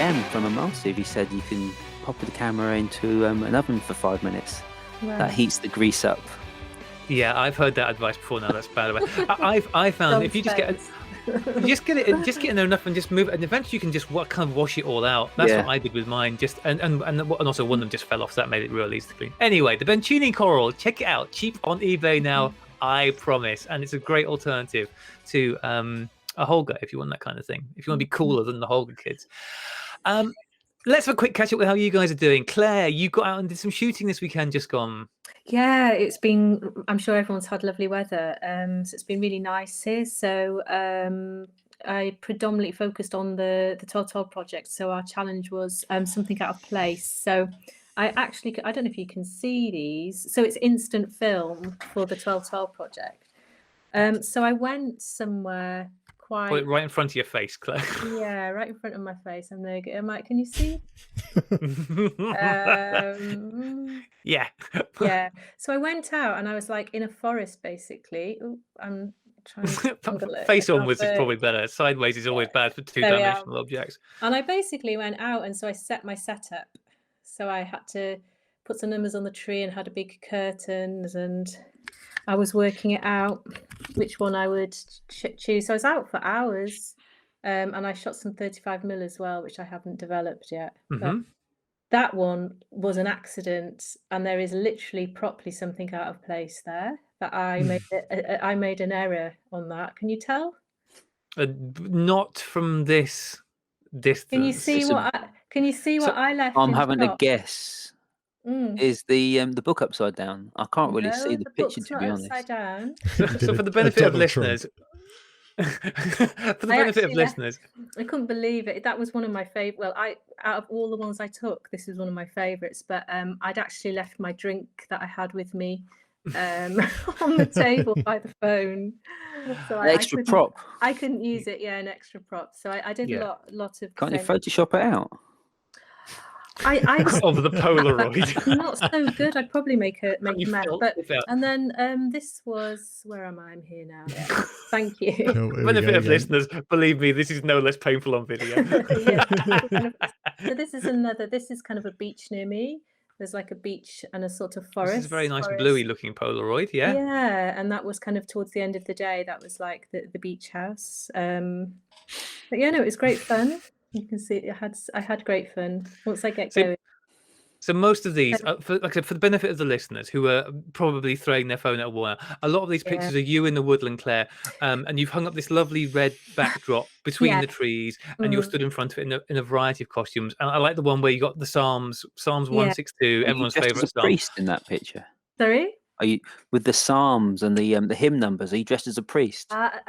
M from a Massive. He said you can pop the camera into an oven for 5 minutes. Right. That heats the grease up. Yeah, I've heard that advice before. Now that's bad. I found if you just get it in there enough and just move it, and eventually you can just kind of wash it all out. That's what I did with mine. Just and also one of them just fell off, so that made it real easy to clean. Anyway, the Bencini coral, check it out, cheap on eBay now, I promise, and it's a great alternative to a Holga if you want that kind of thing. If you want to be cooler than the Holga kids. Let's have a quick catch up with how you guys are doing. Claire, you got out and did some shooting this weekend, just gone. Yeah, it's been, I'm sure everyone's had lovely weather. So it's been really nice here. So I predominantly focused on the 1212 project. So our challenge was something out of place. So I don't know if you can see these. So it's instant film for the 1212 project. So I went somewhere quite... Put it right in front of your face, Claire. Yeah, right in front of my face. I'm there. Mike, can you see? Yeah. Yeah. So I went out and I was like in a forest, basically. Ooh, I'm trying to face onwards is probably better. Sideways is always bad for two-dimensional objects. And I basically went out, and so I set my setup. So I had to put some numbers on the tree and had a big curtains, and I was working it out which one I would choose. So I was out for hours, and I shot some 35mm as well, which I haven't developed yet. But that one was an accident, and there is literally properly something out of place there. That I made an error on that. Can you tell? Not from this distance. Can you see what I left? I'm having a guess. Is the book upside down? I can't really see the picture, to be honest. Upside down. So for the benefit of listeners, I couldn't believe it. That was one of my favorite. Well, out of all the ones I took, this was one of my favorites. But I'd actually left my drink that I had with me on the table by the phone. So an extra prop. I couldn't use it. Yeah, an extra prop. So I did a lot of. Can't you Photoshop it out? I over the Polaroid. Not so good. I'd probably make a mess. And then this was, where am I? I'm here now. Yeah. Thank you. Benefit of listeners, believe me, this is no less painful on video. So this is kind of a beach near me. There's like a beach and a sort of forest. This is a very nice bluey looking Polaroid, yeah. Yeah, and that was kind of towards the end of the day. That was like the beach house. But yeah, no, it was great fun. You can see I had great fun once I get going. So most of these, for the benefit of the listeners who are probably throwing their phone at a wall, a lot of these pictures are you in the woodland, Claire, and you've hung up this lovely red backdrop between the trees, and you're stood in front of it in a variety of costumes. And I like the one where you got the Psalms 162, everyone's favourite psalm. Priest in that picture. Sorry? Are you with the Psalms and the hymn numbers? Are you dressed as a priest? Not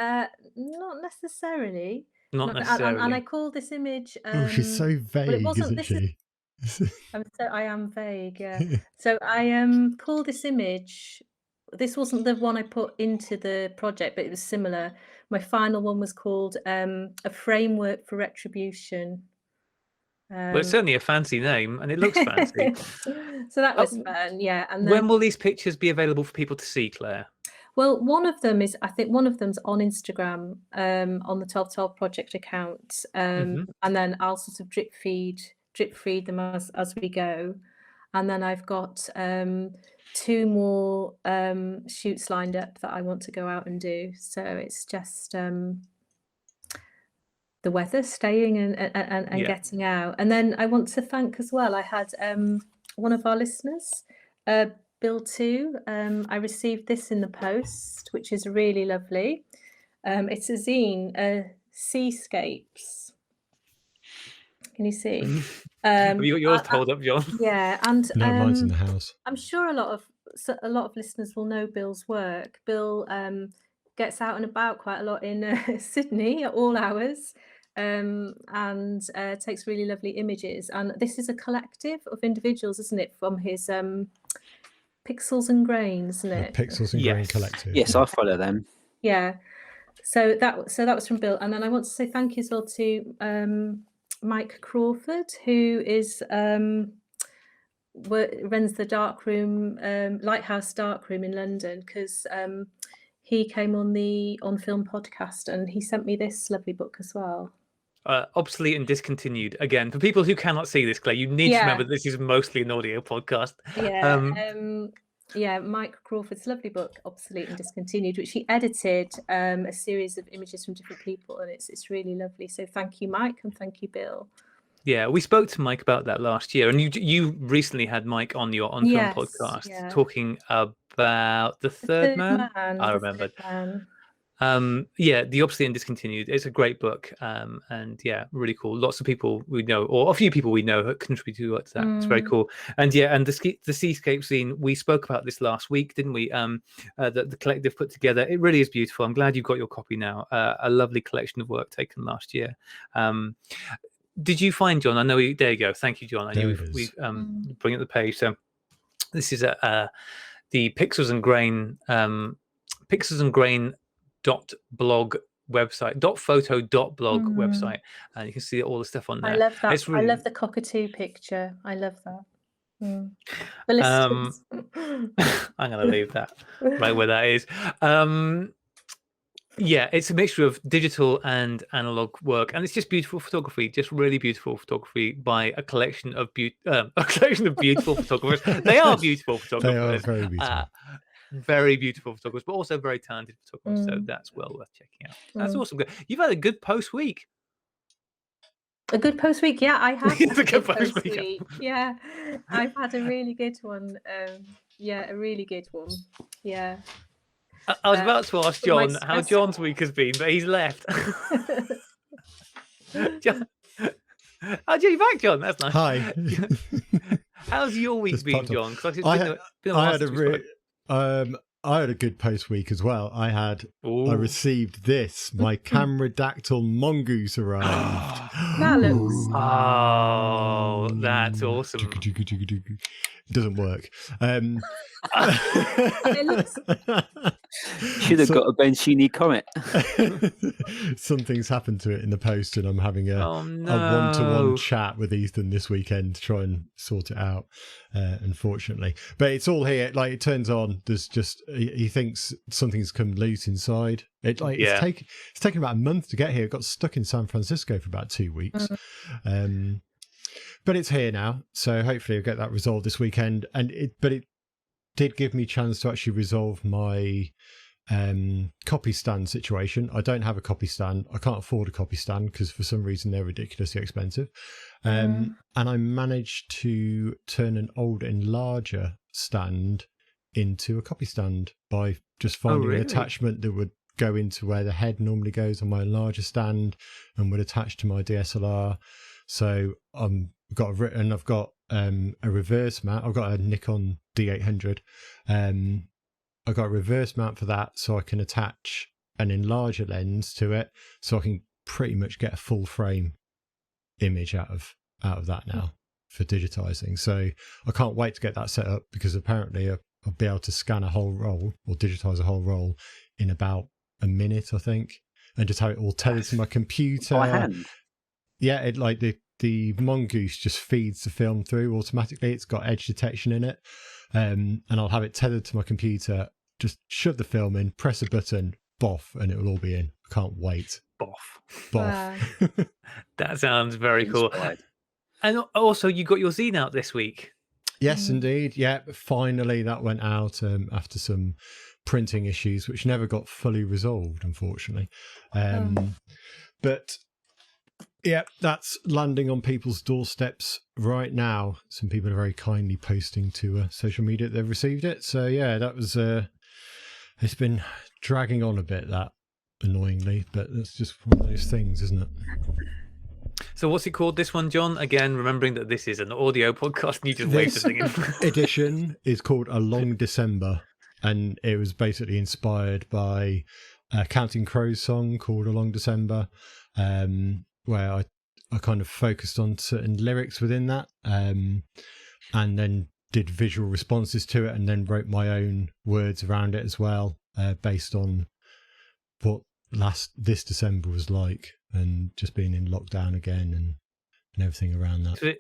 necessarily. Not necessarily. And I call this image. She's so vague, isn't she? I am vague, yeah. So I call this image. This wasn't the one I put into the project, but it was similar. My final one was called A Framework for Retribution. Well, it's certainly a fancy name, and it looks fancy. So that was fun, yeah. And then, when will these pictures be available for people to see, Claire? Well, one of them is, I think one of them's on Instagram, on the 1212 project account, and then I'll sort of drip feed them as we go, and then I've got 2 more shoots lined up that I want to go out and do. So it's just the weather, staying and getting out. And then I want to thank as well. I had one of our listeners, Bill 2. I received this in the post, which is really lovely. It's a zine, Seascapes. Can you see? Have you got yours pulled up, John? Yeah, and no, mine's in the house. I'm sure a lot of listeners will know Bill's work. Bill gets out and about quite a lot in Sydney at all hours, and takes really lovely images. And this is a collective of individuals, isn't it? From his Pixels and Grain, isn't it? Pixels and Grain collective. Yes, I follow them. Yeah. So that was from Bill, and then I want to say thank you as well to Mike Crawford, who is runs the darkroom, Lighthouse Darkroom in London, because he came on the On Film podcast, and he sent me this lovely book as well. Obsolete and discontinued. Again, for people who cannot see this, Claire, you need to remember this is mostly an audio podcast. Mike Crawford's lovely book, Obsolete and Discontinued, which he edited a series of images from different people, and it's really lovely. So thank you, Mike, and thank you, Bill. Yeah, we spoke to Mike about that last year, and you recently had Mike on your on-film podcast talking about The Third Man. I remembered. The Obsolete and Discontinued. It's a great book, and really cool. Lots of people we know, or a few people we know, have contributed to that. It's very cool. And and the Seascape Scene. We spoke about this last week, didn't we? That the collective put together. It really is beautiful. I'm glad you've got your copy now. A lovely collection of work taken last year. Did you find, John? I know. There you go. Thank you, John. I knew we bring up the page. So this is the Pixels and Grain. .blog website, .photo.blog website, and you can see all the stuff on there. I love that. Really... I love the cockatoo picture. I love that. The listeners. I'm going to leave that right where that is. It's a mixture of digital and analog work, and it's just beautiful photography, just really beautiful photography by a collection of beautiful photographers. They are beautiful photographers. They are very beautiful. Very beautiful photographers, but also very talented photographers. So that's well worth checking out. That's awesome. You've had a good post week. A good post week, yeah. I have a good post week. Yeah, I've had a really good one. A really good one. Yeah. I was about to ask John how John's week has been, but he's left. John, you back, John? That's nice. Hi. How's your week been, John? I had a good post week as well. I received this. My Camerodactyl mongoose arrived. That looks. Oh, that's awesome. It doesn't work. It looks. Should have got a Bencini comet. Something's happened to it in the post, and I'm having a one-to-one chat with Ethan this weekend to try and sort it out. Unfortunately, but it's all here. Like, it turns on. There's just he thinks something's come loose inside. It's taken about a month to get here. It got stuck in San Francisco for about 2 weeks. But it's here now, so hopefully I'll get that resolved this weekend. But it did give me a chance to actually resolve my copy stand situation. I don't have a copy stand. I can't afford a copy stand because for some reason they're ridiculously expensive. And I managed to turn an old Enlarger stand into a copy stand by just finding an attachment that would go into where the head normally goes on my Enlarger stand and would attach to my DSLR. So I've got a reverse mount. I've got a Nikon D800. I've got a reverse mount for that, so I can attach an Enlarger lens to it, so I can pretty much get a full frame image out of that now for digitizing. So I can't wait to get that set up, because apparently I'll be able to scan a whole roll or digitize a whole roll in about a minute, I think, and just have it all tethered to my computer. By hand? Yeah, it like the Mongoose just feeds the film through automatically. It's got edge detection in it, and I'll have it tethered to my computer. Just shove the film in, press a button, boff, and it will all be in. I can't wait. Boff. Wow. That sounds very cool. And also, you got your zine out this week. Yes, indeed. Yeah, finally that went out after some printing issues, which never got fully resolved, unfortunately. But yeah, that's landing on people's doorsteps right now. Some people are very kindly posting to social media that they've received it. So yeah, that was it's been dragging on a bit, that, annoyingly, but that's just one of those things, isn't it? So what's it called, this one, John? Again, remembering that this is an audio podcast and you just waved the thing in. Edition is called A Long December, and it was basically inspired by a Counting Crows song called A Long December, where I kind of focused on certain lyrics within that, and then did visual responses to it, and then wrote my own words around it as well, based on what this December was like, and just being in lockdown again and everything around that.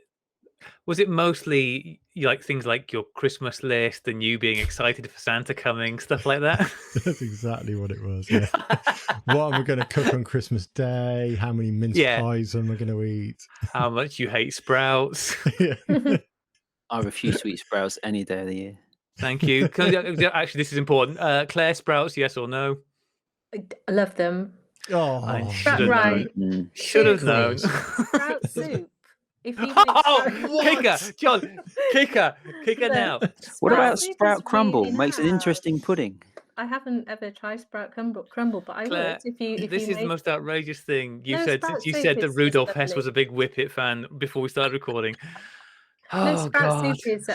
Was it mostly like things like your Christmas list and you being excited for Santa coming, stuff like that? That's exactly what it was. Yeah. What am I going to cook on Christmas Day? How many mince pies am I going to eat? How much you hate sprouts? I refuse to eat sprouts any day of the year. Thank you. Actually, this is important. Clare, sprouts, yes or no? I love them. Oh, I should have known. Should have known. Sprout soup. If you kicker, John, kicker now. What about sprout crumble? Really makes an interesting pudding. I haven't ever tried sprout crumble, but I Claire, would. If this you is the most outrageous thing you No, said. sprout You soup said that is Rudolph Hess lovely. was a big Whippet fan before we started recording. No, Oh sprout God, soup is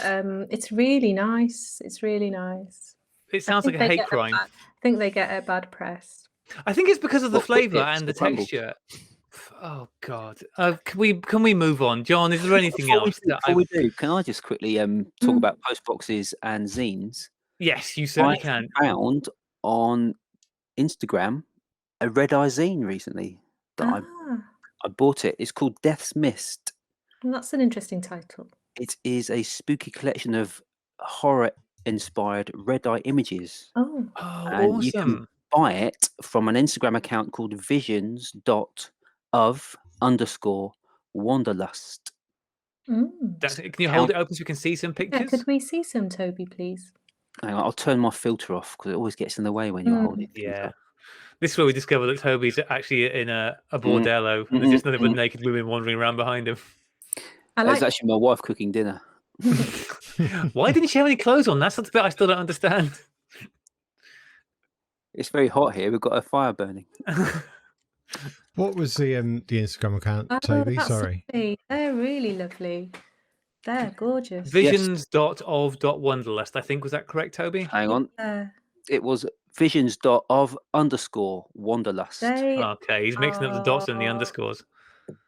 it's really nice. It's really nice. it sounds like a hate crime. I think they get a bad press. I think it's because of the flavour and the texture. Oh God, can we move on, John? Is there anything else? Before we do, can I just quickly talk about post boxes and zines? Yes, you certainly can. I found on Instagram a Redeye zine recently that I bought it. It's called Death's Mist. Well, that's an interesting title. It is a spooky collection of horror-inspired Redeye images. Oh, and awesome! You can buy it from an Instagram account called visions.of_wanderlust. Can you hold it open so we can see some pictures? Yeah, could we see some, Toby, please? Hang on, I'll turn my filter off because it always gets in the way when you're holding. Yeah. This is where we discover that Toby's actually in a bordello. There's just nothing but naked women wandering around behind him. It's actually my wife cooking dinner. Why didn't she have any clothes on? That's the bit I still don't understand. It's very hot here. We've got a fire burning. What was the Instagram account, Toby? Sorry. Lovely. They're really lovely. They're gorgeous. Visions.of.wanderlust. I think, was that correct, Toby? Hang on. It was visions.of_wanderlust. Okay, he's mixing up the dots and the underscores.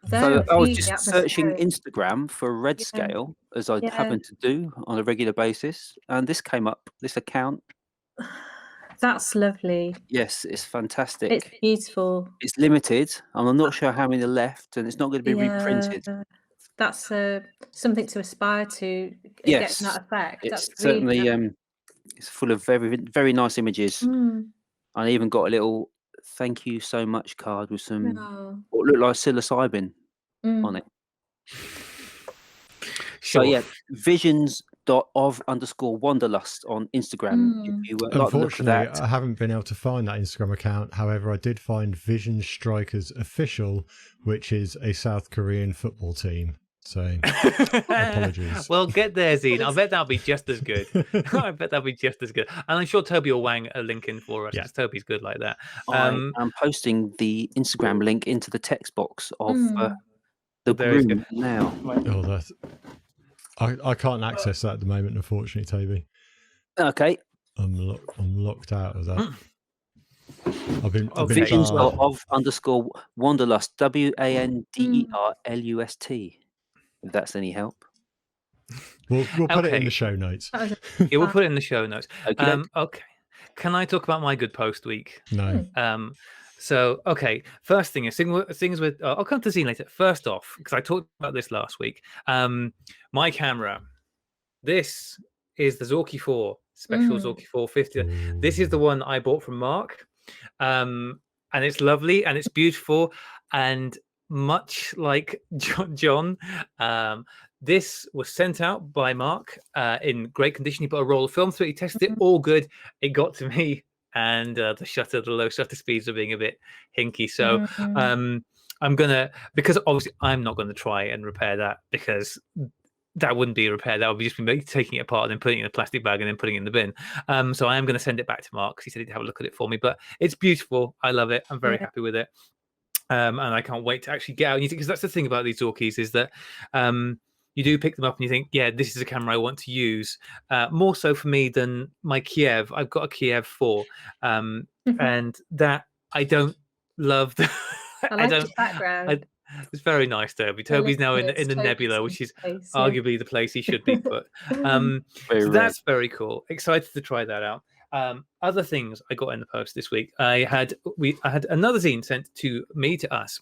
So I was just searching Instagram for Redscale, as I happen to do on a regular basis, and this came up, this account. That's lovely. Yes, it's fantastic. It's beautiful. It's limited, and I'm not sure how many are left, and it's not going to be reprinted. That's something to aspire to. Get that effect. It's certainly it's full of very, very nice images. I even got a little thank you so much card with some what looked like psilocybin on it. Sure. So yeah, visions.of_wanderlust on Instagram. If you like the look of that. I haven't been able to find that Instagram account. However, I did find Vision Strikers Official, which is a South Korean football team. So apologies. Well, get there, Zine. I bet that'll be just as good. I bet that'll be just as good. And I'm sure Toby will wang a link in for us because Toby's good like that. I'm posting the Instagram link into the text box of the room now. Oh, that's... I can't access that at the moment, unfortunately, Toby. Okay. I'm locked out of that. I've been Visions.of_wanderlust. WANDERLUST. If that's any help. We'll put it in the show notes. Yeah, we'll put it in the show notes. Okay. Can I talk about my good post week? No. So, okay. First thing is things with. I'll come to Zine later. First off, because I talked about this last week. My camera. This is the Zorky 4 Special Zorky 450. This is the one I bought from Mark, and it's lovely and it's beautiful and much like John. This was sent out by Mark in great condition. He put a roll of film through it. He tested it, all good. It got to me, and the low shutter speeds are being a bit hinky. So I'm gonna, because obviously I'm not going to try and repair that, because that wouldn't be a repair. That would be just be taking it apart and then putting it in a plastic bag and then putting it in the bin. So I am going to send it back to Mark because he said he'd have a look at it for me. But it's beautiful. I love it. I'm very happy with it. And I can't wait to actually get out. Because that's the thing about these Zorkies is that you do pick them up and you think, yeah, this is a camera I want to use. More so for me than my Kiev. I've got a Kiev 4, and that I don't love. I like the background. It's very nice, Toby. Toby's now in the Nebula, which is arguably the place he should be put. So that's very cool. Excited to try that out. Other things I got in the post this week. I had another zine sent to us.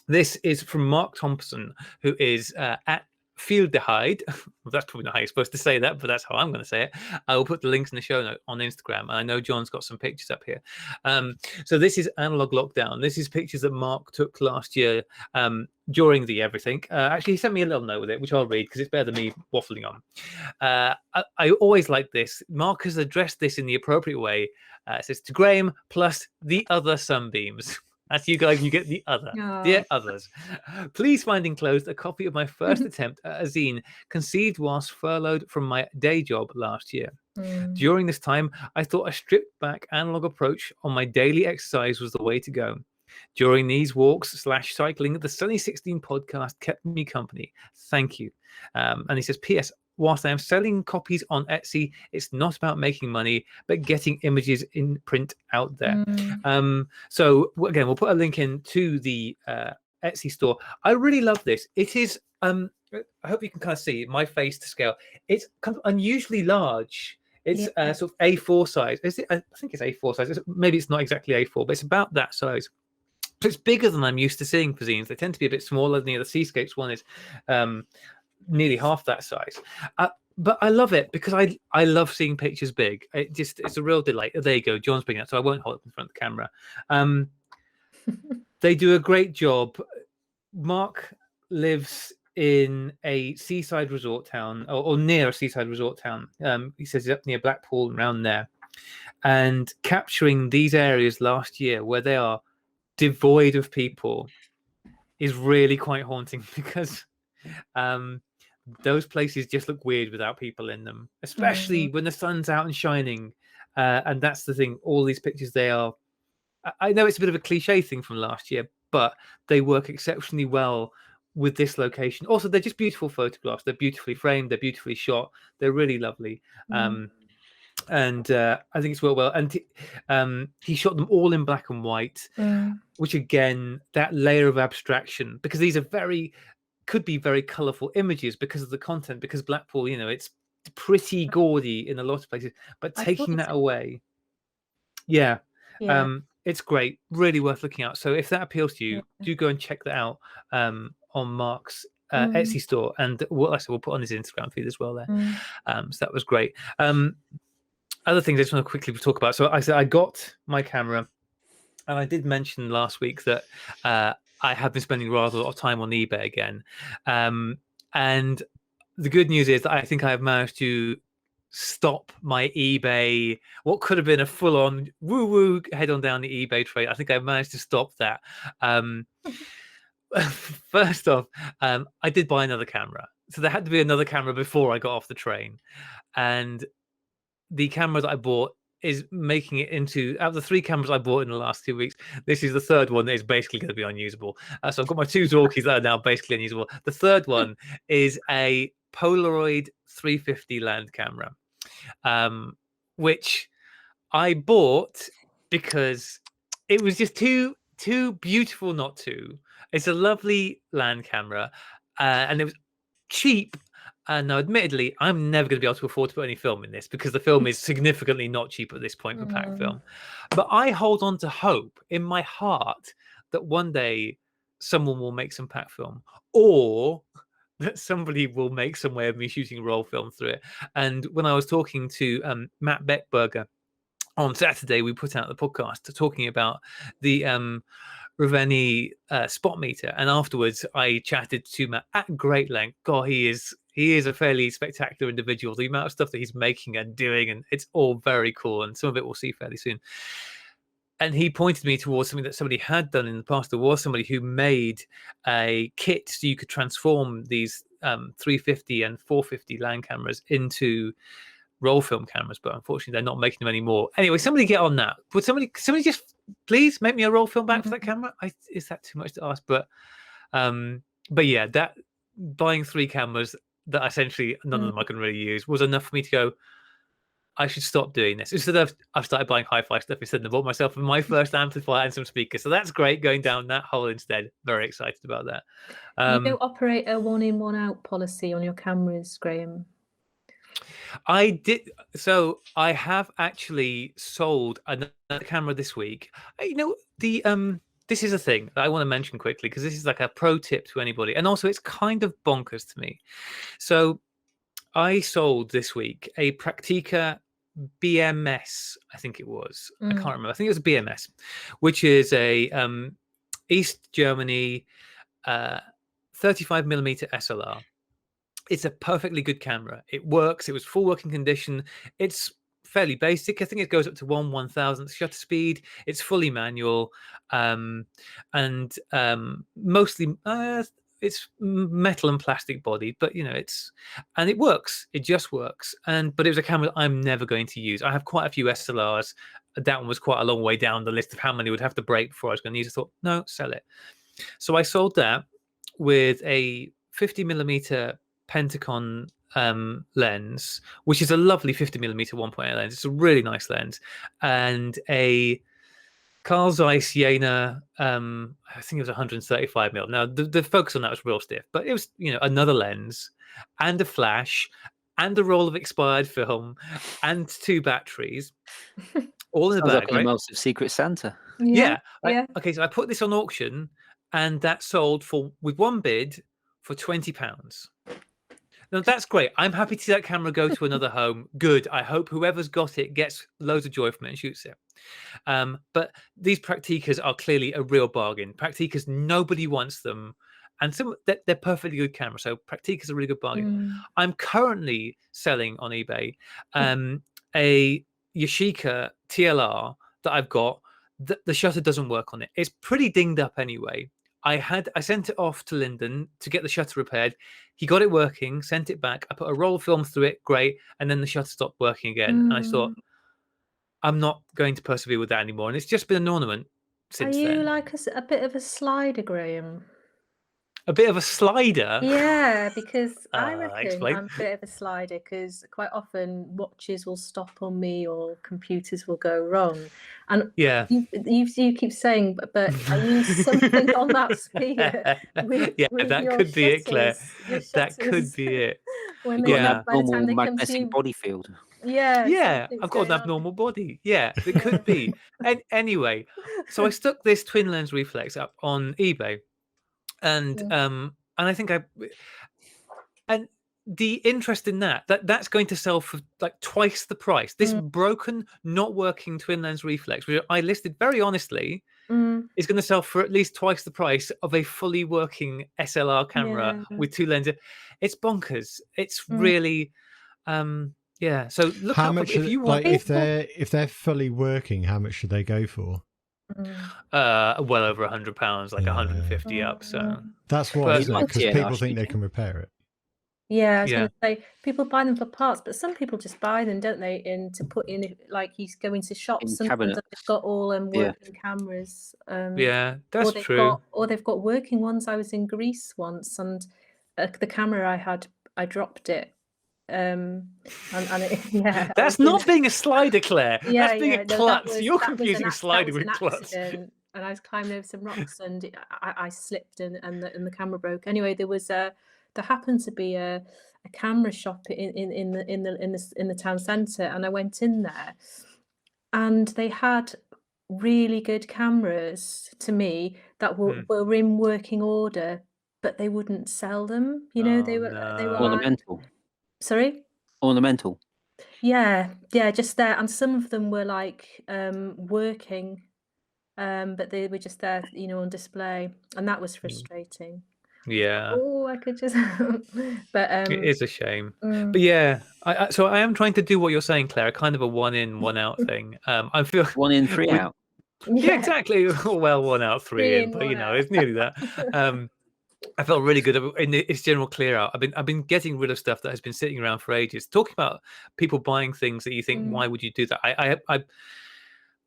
This is from Mark Thompson, who is at Fieldehyde. Well, that's probably not how you're supposed to say that, but that's how I'm going to say it. I will put the links in the show note on Instagram. And I know John's got some pictures up here. So this is Analog Lockdown. This is pictures that Mark took last year during the everything. Actually, he sent me a little note with it, which I'll read because it's better than me waffling on. I always like this. Mark has addressed this in the appropriate way. It says, to Graeme plus the other sunbeams. That's you guys, you get the other. Oh. Dear others, please find enclosed a copy of my first attempt at a zine conceived whilst furloughed from my day job last year. During this time, I thought a stripped back analog approach on my daily exercise was the way to go. During these walks/cycling, the Sunny 16 podcast kept me company. Thank you. And he says, P.S. Whilst I am selling copies on Etsy, it's not about making money, but getting images in print out there. So again, we'll put a link in to the Etsy store. I really love this. It is, I hope you can kind of see my face to scale. It's kind of unusually large. It's sort of A4 size. Is it? I think it's A4 size. Maybe it's not exactly A4, but it's about that size. So it's bigger than I'm used to seeing for zines. They tend to be a bit smaller. The Seascapes one is nearly half that size. But I love it because I love seeing pictures big. It's a real delight. There you go. John's bringing it, so I won't hold it in front of the camera. They do a great job. Mark lives in a seaside resort town or near a seaside resort town. He says he's up near Blackpool and around there. And capturing these areas last year where they are devoid of people is really quite haunting because those places just look weird without people in them, especially when the sun's out and shining. And that's the thing. All these pictures, they are, I know it's a bit of a cliche thing from last year, but they work exceptionally well with this location. Also, they're just beautiful photographs. They're beautifully framed. They're beautifully shot. They're really lovely. And I think it's well. And he shot them all in black and white, which again, that layer of abstraction, because these are could be very colorful images because of the content, because Blackpool, it's pretty gaudy in a lot of places, but taking that away. It's great. Really worth looking out. So if that appeals to you, do go and check that out on Mark's Etsy store. And we'll put on his Instagram feed as well there. So that was great. Other things I just want to quickly talk about. So I said I got my camera, and I did mention last week that I have been spending rather a lot of time on eBay again. And the good news is that I think I have managed to stop my eBay, what could have been a full-on woo-woo head on down the eBay trade. I think I've managed to stop that. First off, I did buy another camera. So there had to be another camera before I got off the train. And the camera that I bought is making it into, out of the 3 cameras I bought in the last 2 weeks, this is the third one that is basically going to be unusable. So I've got my 2 Zorkies that are now basically unusable. The third one is a Polaroid 350 land camera, which I bought because it was just too beautiful not to. It's a lovely land camera, and it was cheap. Now, admittedly, I'm never going to be able to afford to put any film in this because the film is significantly not cheap at this point for pack film. But I hold on to hope in my heart that one day someone will make some pack film, or that somebody will make some way of me shooting roll film through it. And when I was talking to Matt Beckberger on Saturday, we put out the podcast talking about the Ravenny spot meter, and afterwards I chatted to Matt at great length. God, he is a fairly spectacular individual. The amount of stuff that he's making and doing, and it's all very cool, and some of it we'll see fairly soon. And he pointed me towards something that somebody had done in the past. There was somebody who made a kit so you could transform these 350 and 450 land cameras into roll film cameras, but unfortunately they're not making them anymore. Anyway, somebody get on that. Would somebody just please make me a roll film back for that camera? Is that too much to ask? But yeah, that buying 3 cameras that essentially none of them I can really use was enough for me to go, I should stop doing this. Instead of, I've started buying hi-fi stuff instead, and I bought myself my first amplifier and some speakers. So that's great, going down that hole instead. Very excited about that. You don't operate a 1-in, 1-out policy on your cameras, Graeme? I did. So I have actually sold another camera this week. The this is a thing that I want to mention quickly, because this is like a pro tip to anybody, and also it's kind of bonkers to me. So I sold this week a Praktika BMS, I think it was. I can't remember. I think it was a BMS, which is a East Germany 35mm SLR. It's a perfectly good camera. It works. It was full working condition. It's fairly basic. I think it goes up to 1/1000th shutter speed. It's fully manual, and mostly it's metal and plastic bodied, but and it works. It just works. But it was a camera that I'm never going to use. I have quite a few SLRs. That one was quite a long way down the list of how many would have to break before I was going to use it. I thought, no, sell it. So I sold that with a 50mm Pentacon lens, which is a lovely 50mm 1.8 lens. It's a really nice lens, and a Carl Zeiss Jena, I think it was 135mm. Now the focus on that was real stiff, but it was another lens, and a flash, and a roll of expired film, and 2 batteries, all in the bag. Like an immersive Secret Santa. Yeah. Okay, so I put this on auction, and that sold with one bid for £20. Now that's great. I'm happy to see that camera go to another home. Good. I hope whoever's got it gets loads of joy from it and shoots it. But these Praktikas are clearly a real bargain. Praktikas, nobody wants them, and they're perfectly good cameras. So Praktikas are a really good bargain. I'm currently selling on eBay a Yashica TLR that I've got. The shutter doesn't work on it. It's pretty dinged up anyway. I sent it off to Lyndon to get the shutter repaired. He got it working, sent it back. I put a roll of film through it, great, and then the shutter stopped working again. And I thought, I'm not going to persevere with that anymore. And it's just been an ornament since then. Are you like a bit of a slider, Graeme? A bit of a slider? Yeah, because I reckon explain. I'm a bit of a slider, because quite often watches will stop on me or computers will go wrong. And yeah, you keep saying, but I use something on that spear. With that could be it, Claire. That could be it. When they, by the time they magnetic body field. Yeah, I've got an abnormal body. Yeah, it could be. And anyway, so I stuck this twin lens reflex up on eBay. And I think and the interest in that's going to sell for like twice the price. This broken, not working twin lens reflex, which I listed very honestly, is going to sell for at least twice the price of a fully working SLR camera with 2 lenses. It's bonkers. It's really so look how up much if you want, if they're fully working, how much should they go for? Well over £100, like 150 up. So that's what, isn't it? Because people think they can repair it. Yeah, I was going to say, people buy them for parts, but some people just buy them, don't they? To put in, like you go into shops, sometimes they've got all working cameras. That's true. Or they've got working ones. I was in Greece once, and the camera I had, I dropped it. That's not being a slider, Claire. That's being a klutz. You're confusing slider with klutz. And I was climbing over some rocks, and I slipped, and the camera broke. Anyway, there happened to be a camera shop in the town centre, and I went in there, and they had really good cameras to me that were in working order, but they wouldn't sell them. They were ornamental. Sorry? Ornamental. Yeah, just there. And some of them were like working, but they were just there, on display. And that was frustrating. Yeah. Oh, I could just but it is a shame. But yeah, so I am trying to do what you're saying, Claire, kind of a 1 in, 1 out thing. I feel 1 in, 3 out. Yeah, exactly. Well, 1 out, 3 in, but it's nearly that. I felt really good in its general clear out. I've been getting rid of stuff that has been sitting around for ages. Talking about people buying things that you think, why would you do that? I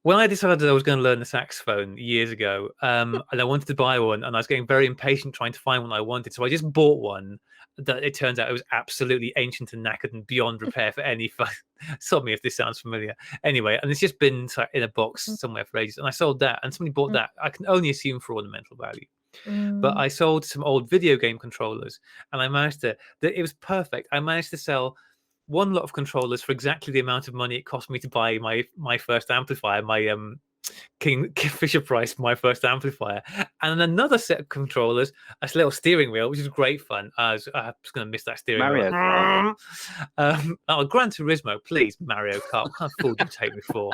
when I decided that I was going to learn the saxophone years ago, and I wanted to buy one, and I was getting very impatient trying to find one I wanted, so I just bought one. That it turns out it was absolutely ancient and knackered and beyond repair for any fun. Stop me if this sounds familiar. Anyway, and it's just been in a box somewhere for ages, and I sold that, and somebody bought that. I can only assume for ornamental value. But I sold some old video game controllers, and I managed to. It was perfect. I managed to sell one lot of controllers for exactly the amount of money it cost me to buy my first amplifier, my Fisher Price, my first amplifier, and another set of controllers, a little steering wheel, which is great fun. I was going to miss that steering Mario wheel. Oh, Gran Turismo, please, Mario Kart. What kind of fool do you take me for?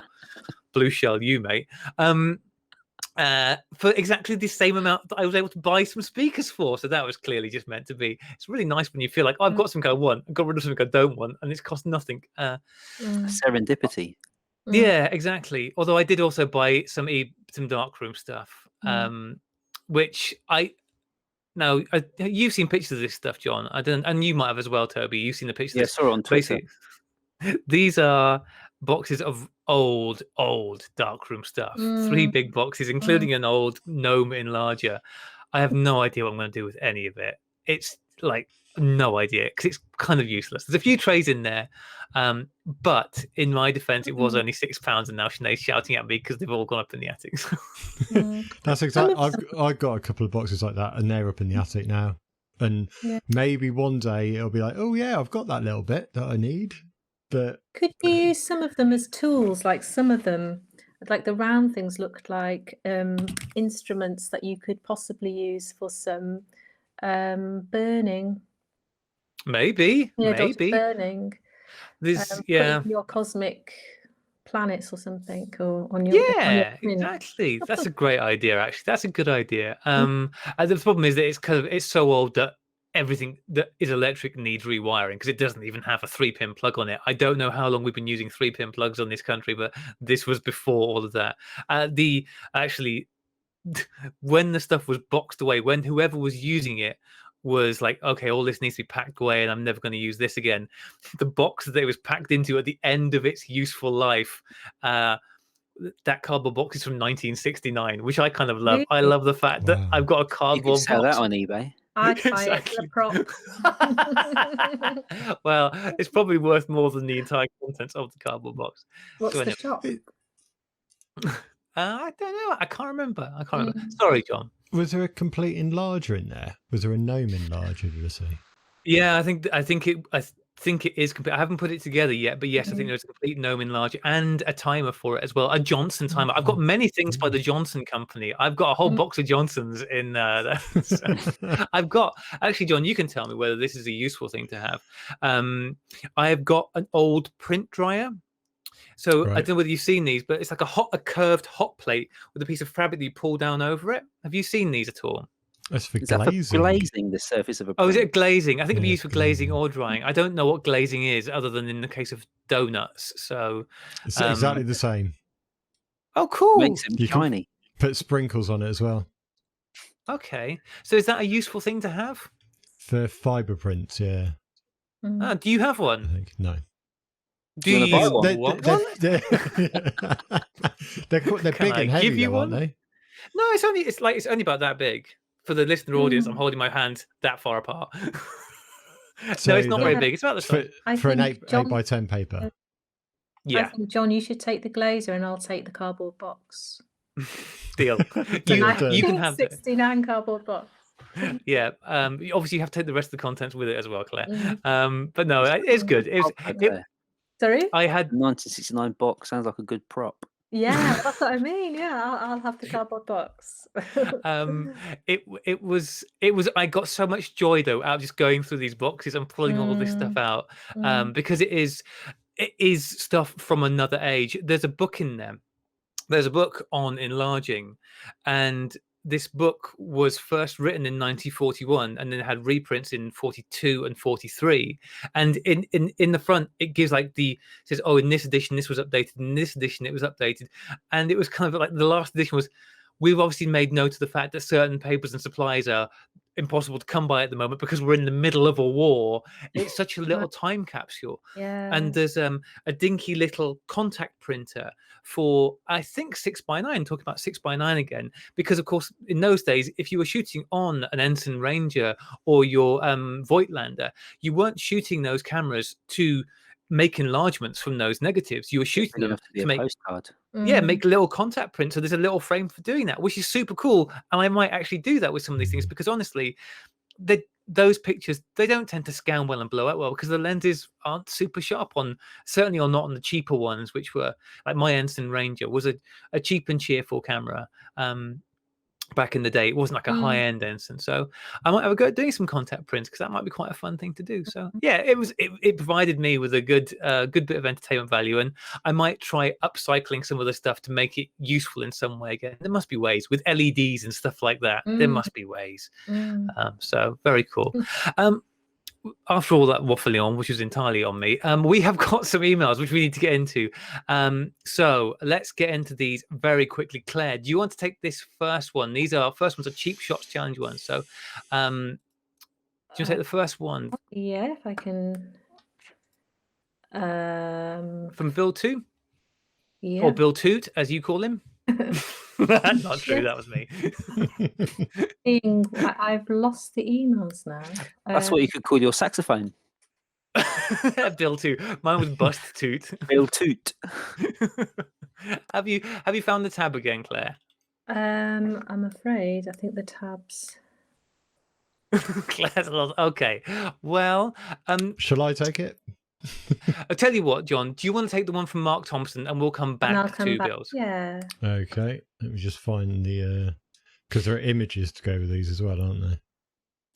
Blue shell, you mate. For exactly the same amount that I was able to buy some speakers for. So that was clearly just meant to be. It's really nice when you feel like, oh, I've got something I want, I've got rid of something I don't want, and it's cost nothing. Serendipity. Yeah, exactly. Although I did also buy some darkroom stuff, which you've seen pictures of this stuff, John. I don't, and you might have as well, Toby. You've seen the pictures. Yeah, I saw it on Twitter. These are boxes of old darkroom stuff. 3 big boxes, including an old gnome enlarger. I have no idea what I'm going to do with any of it. It's like no idea, because it's kind of useless. There's a few trays in there, but in my defense, it was only £6, and now Sinead's shouting at me because they've all gone up in the attic. That's exactly. I've got a couple of boxes like that, and they're up in the attic now. And maybe one day it'll be like, oh yeah, I've got that little bit that I need. But could you use some of them as tools? Like some of them, like the round things, looked like instruments that you could possibly use for some burning. Maybe. Burning. This, your cosmic planets or something, or on your exactly. That's a great idea. Actually, that's a good idea. And the problem is that it's so old that everything that is electric needs rewiring, because it doesn't even have a 3-pin plug on it. I don't know how long we've been using 3-pin plugs on this country, but this was before all of that. When the stuff was boxed away, when whoever was using it was like, okay, all this needs to be packed away and I'm never going to use this again, the box that it was packed into at the end of its useful life, that cardboard box is from 1969, which I kind of love. Really? I love the fact that I've got a cardboard box. You can sell that on eBay. I'd buy it for a prop. Well, it's probably worth more than the entire contents of the cardboard box. What's the shop? I don't know. I can't remember. Sorry, John. Was there a complete enlarger in there? Was there a gnome enlarger, did I say? Yeah, I think it is complete. I haven't put it together yet, but yes, I think there's a complete gnome enlarger and a timer for it as well. A Johnson timer. I've got many things by the Johnson company. I've got a whole box of Johnsons in there. I've got, actually, John, you can tell me whether this is a useful thing to have. I've got an old print dryer. So I don't know whether you've seen these, but it's like a curved hot plate with a piece of fabric that you pull down over it. Have you seen these at all? That's for glazing the surface of a print. Oh, is it glazing? I think it'd be used for glazing or drying. I don't know what glazing is, other than in the case of donuts. So it's exactly the same. Oh, cool! Makes it shiny. Put sprinkles on it as well. Okay, so is that a useful thing to have for fibre prints? Yeah. Do you have one? I think no. Do you want one? They're big and heavy, aren't they? No, it's only about that big. For the listener audience, I'm holding my hand that far apart. So no, it's not very big. It's about the size. For an 8 by 10 paper. Yeah. I think, John, you should take the glazer and I'll take the cardboard box. Deal. You can have 69 cardboard box. Yeah. Obviously, you have to take the rest of the contents with it as well, Claire. But no, it's good. Sorry? I had 1969 box. Sounds like a good prop. Yeah, that's what I mean. Yeah, I'll have the cardboard box. It was. I got so much joy though out of just going through these boxes and pulling all this stuff out, because it is stuff from another age. There's a book in there. There's a book on enlarging, and this book was first written in 1941 and then had reprints in 42 and 43. And in the front, it gives says, oh, in this edition, this was updated. In this edition, it was updated. And it was kind of like the last edition was, we've obviously made note of the fact that certain papers and supplies are impossible to come by at the moment because we're in the middle of a war. It's such a little time capsule. Yeah. And there's a dinky little contact printer for, I think, 6x9, talking about 6x9 again, because of course in those days, if you were shooting on an Ensign Ranger or your Voigtlander, you weren't shooting those cameras to make enlargements from those negatives. You were shooting them to make postcard. Make little contact prints. So there's a little frame for doing that, which is super cool. And I might actually do that with some of these things, because honestly, those pictures, they don't tend to scan well and blow out well because the lenses aren't super sharp certainly or not on the cheaper ones, which were like my Ensign Ranger was a cheap and cheerful camera. Back in the day, it wasn't like a high-end Ensign, so I might have a go at doing some contact prints because that might be quite a fun thing to do. So yeah, it provided me with a good bit of entertainment value, and I might try upcycling some of the stuff to make it useful in some way. Again, there must be ways with LEDs and stuff like that. There must be ways. So very cool. After all that waffling on, which was entirely on me, we have got some emails which we need to get into. So let's get into these very quickly. Claire, do you want to take this first one? First ones are Cheap Shots Challenge ones. So do you want to take the first one? Yeah, if I can. From Bill 2? Yeah. Or Bill Toot, as you call him? Not true, that was me. I've lost the emails now. That's what you could call your saxophone. Bill Toot. Mine was Bust Toot. Bill Toot. Have you found the tab again, Claire? I'm afraid. I think the tabs. Claire's lost. Okay. Well, shall I take it? I'll tell you what, John. Do you want to take the one from Mark Thompson, and we'll come back to Bill's? Yeah. Okay. Let me just find the because there are images to go with these as well, aren't there?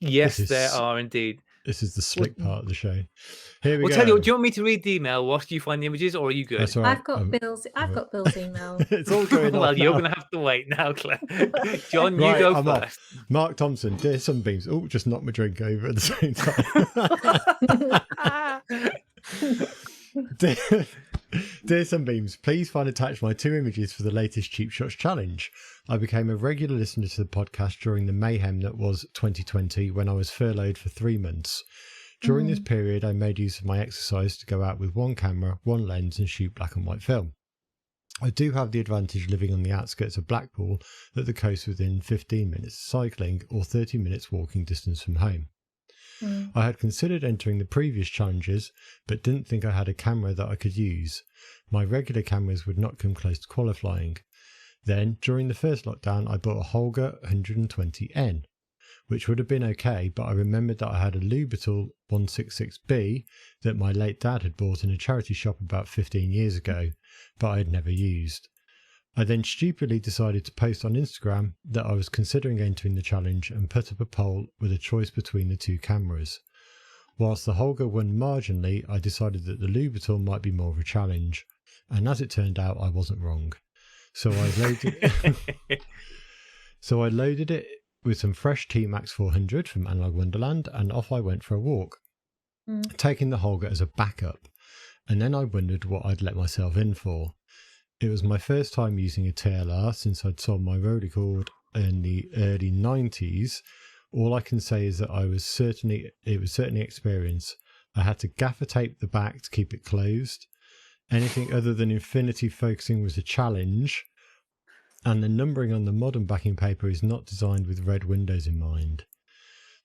Yes, there are indeed. This is the slick part of the show. Here we go. Tell you what, do you want me to read the email whilst you find the images, or are you good? That's all right. I've got Bill's email. It's all going on. Well, you're going to have to wait now, Claire. John, you go first. Mark Thompson, dear Sunbeams. Oh, just knocked my drink over at the same time. Dear Sunbeams, please find attached my 2 images for the latest Cheap Shots challenge. I became a regular listener to the podcast during the mayhem that was 2020 when I was furloughed for 3 months. During this period, I made use of my exercise to go out with 1 camera, 1 lens and shoot black and white film. I do have the advantage living on the outskirts of Blackpool that the coast within 15 minutes cycling or 30 minutes walking distance from home. I had considered entering the previous challenges, but didn't think I had a camera that I could use. My regular cameras would not come close to qualifying. Then, during the first lockdown, I bought a Holga 120N, which would have been okay, but I remembered that I had a Lubital 166B that my late dad had bought in a charity shop about 15 years ago, but I had never used. I then stupidly decided to post on Instagram that I was considering entering the challenge and put up a poll with a choice between the 2 cameras. Whilst the Holga won marginally, I decided that the Lubital might be more of a challenge, and as it turned out, I wasn't wrong. So I loaded it with some fresh T-Max 400 from Analog Wonderland, and off I went for a walk, taking the Holga as a backup. And then I wondered what I'd let myself in for. It was my first time using a TLR since I'd sold my Rodecord in the early 90s. All I can say is that it was certainly experience. I had to gaffer tape the back to keep it closed. Anything other than infinity focusing was a challenge. And the numbering on the modern backing paper is not designed with red windows in mind.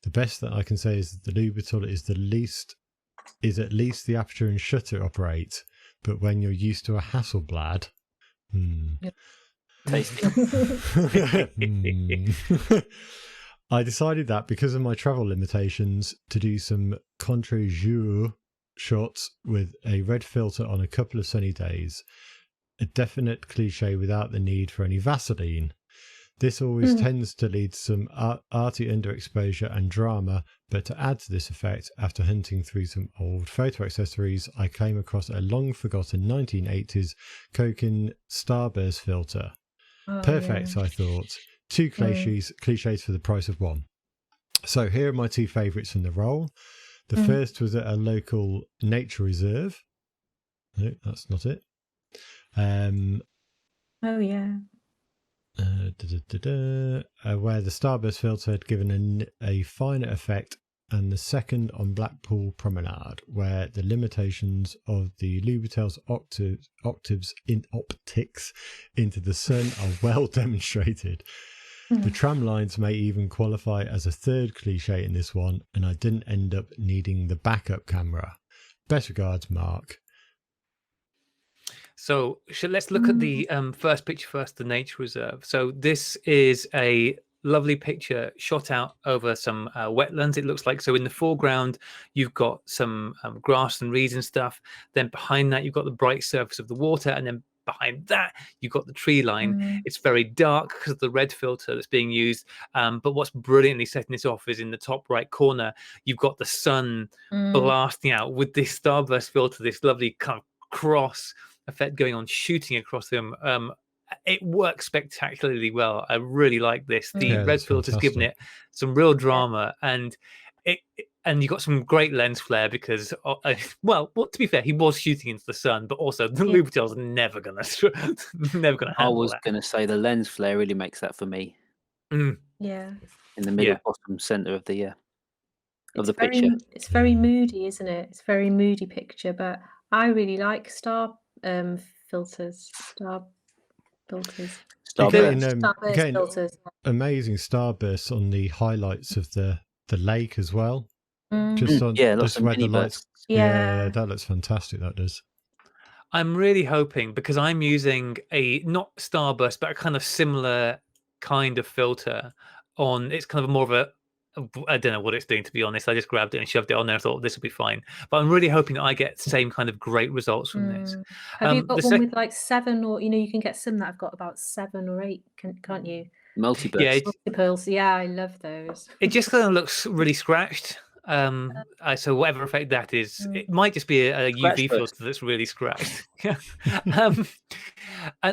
The best that I can say is that the Lubital is at least the aperture and shutter operate. But when you're used to a Hasselblad, Tasty. I decided that because of my travel limitations to do some contre-jour shots with a red filter on a couple of sunny days, a definite cliche without the need for any Vaseline. This always tends to lead to some arty underexposure and drama, but to add to this effect, after hunting through some old photo accessories, I came across a long-forgotten 1980s Koken Starburst filter. Perfect, yeah. I thought. 2 cliches for the price of 1. So here are my 2 favourites from the roll. The first was at a local nature reserve. No, that's not it. Oh, yeah. Where the Starburst filter had given a finer effect, and the second on Blackpool Promenade, where the limitations of the Lubital's octaves in optics into the sun are well demonstrated. The tram lines may even qualify as a 3rd cliche in this one, and I didn't end up needing the backup camera. Best regards, Mark. So let's look at the first picture first, the nature reserve. So this is a lovely picture shot out over some wetlands, it looks like. So in the foreground, you've got some grass and reeds and stuff. Then behind that, you've got the bright surface of the water. And then behind that, you've got the tree line. It's very dark because of the red filter that's being used. But what's brilliantly setting this off is in the top right corner, you've got the sun blasting out with this starburst filter, this lovely kind of cross effect going on, shooting across them. It works spectacularly well. I really like this. The red filter's given it some real drama, and you've got some great lens flare because, well, to be fair, he was shooting into the sun, but also the Lubertel's never gonna handle that. I was gonna say the lens flare really makes that for me. Yeah. In the middle, bottom center of the picture. It's very moody, isn't it? It's a very moody picture, but I really like star filters. Getting filters. Amazing starbursts on the highlights of the lake as well. Just on lots where of the lights. bursts. Yeah, that looks fantastic. That does. I'm really hoping, because I'm using a not starburst, but a kind of similar kind of filter on. It's kind of more of a. I don't know what it's doing, to be honest. I just grabbed it and shoved it on there. I thought this will be fine, but I'm really hoping that I get the same kind of great results from this. Have you got one with like 7, or you can get some that have got about 7 or 8, can't you? Multiburst. Yeah, multiples. Yeah, I love those. It just kind of looks really scratched. So whatever effect that is, it might just be a UV filter that's really scratched.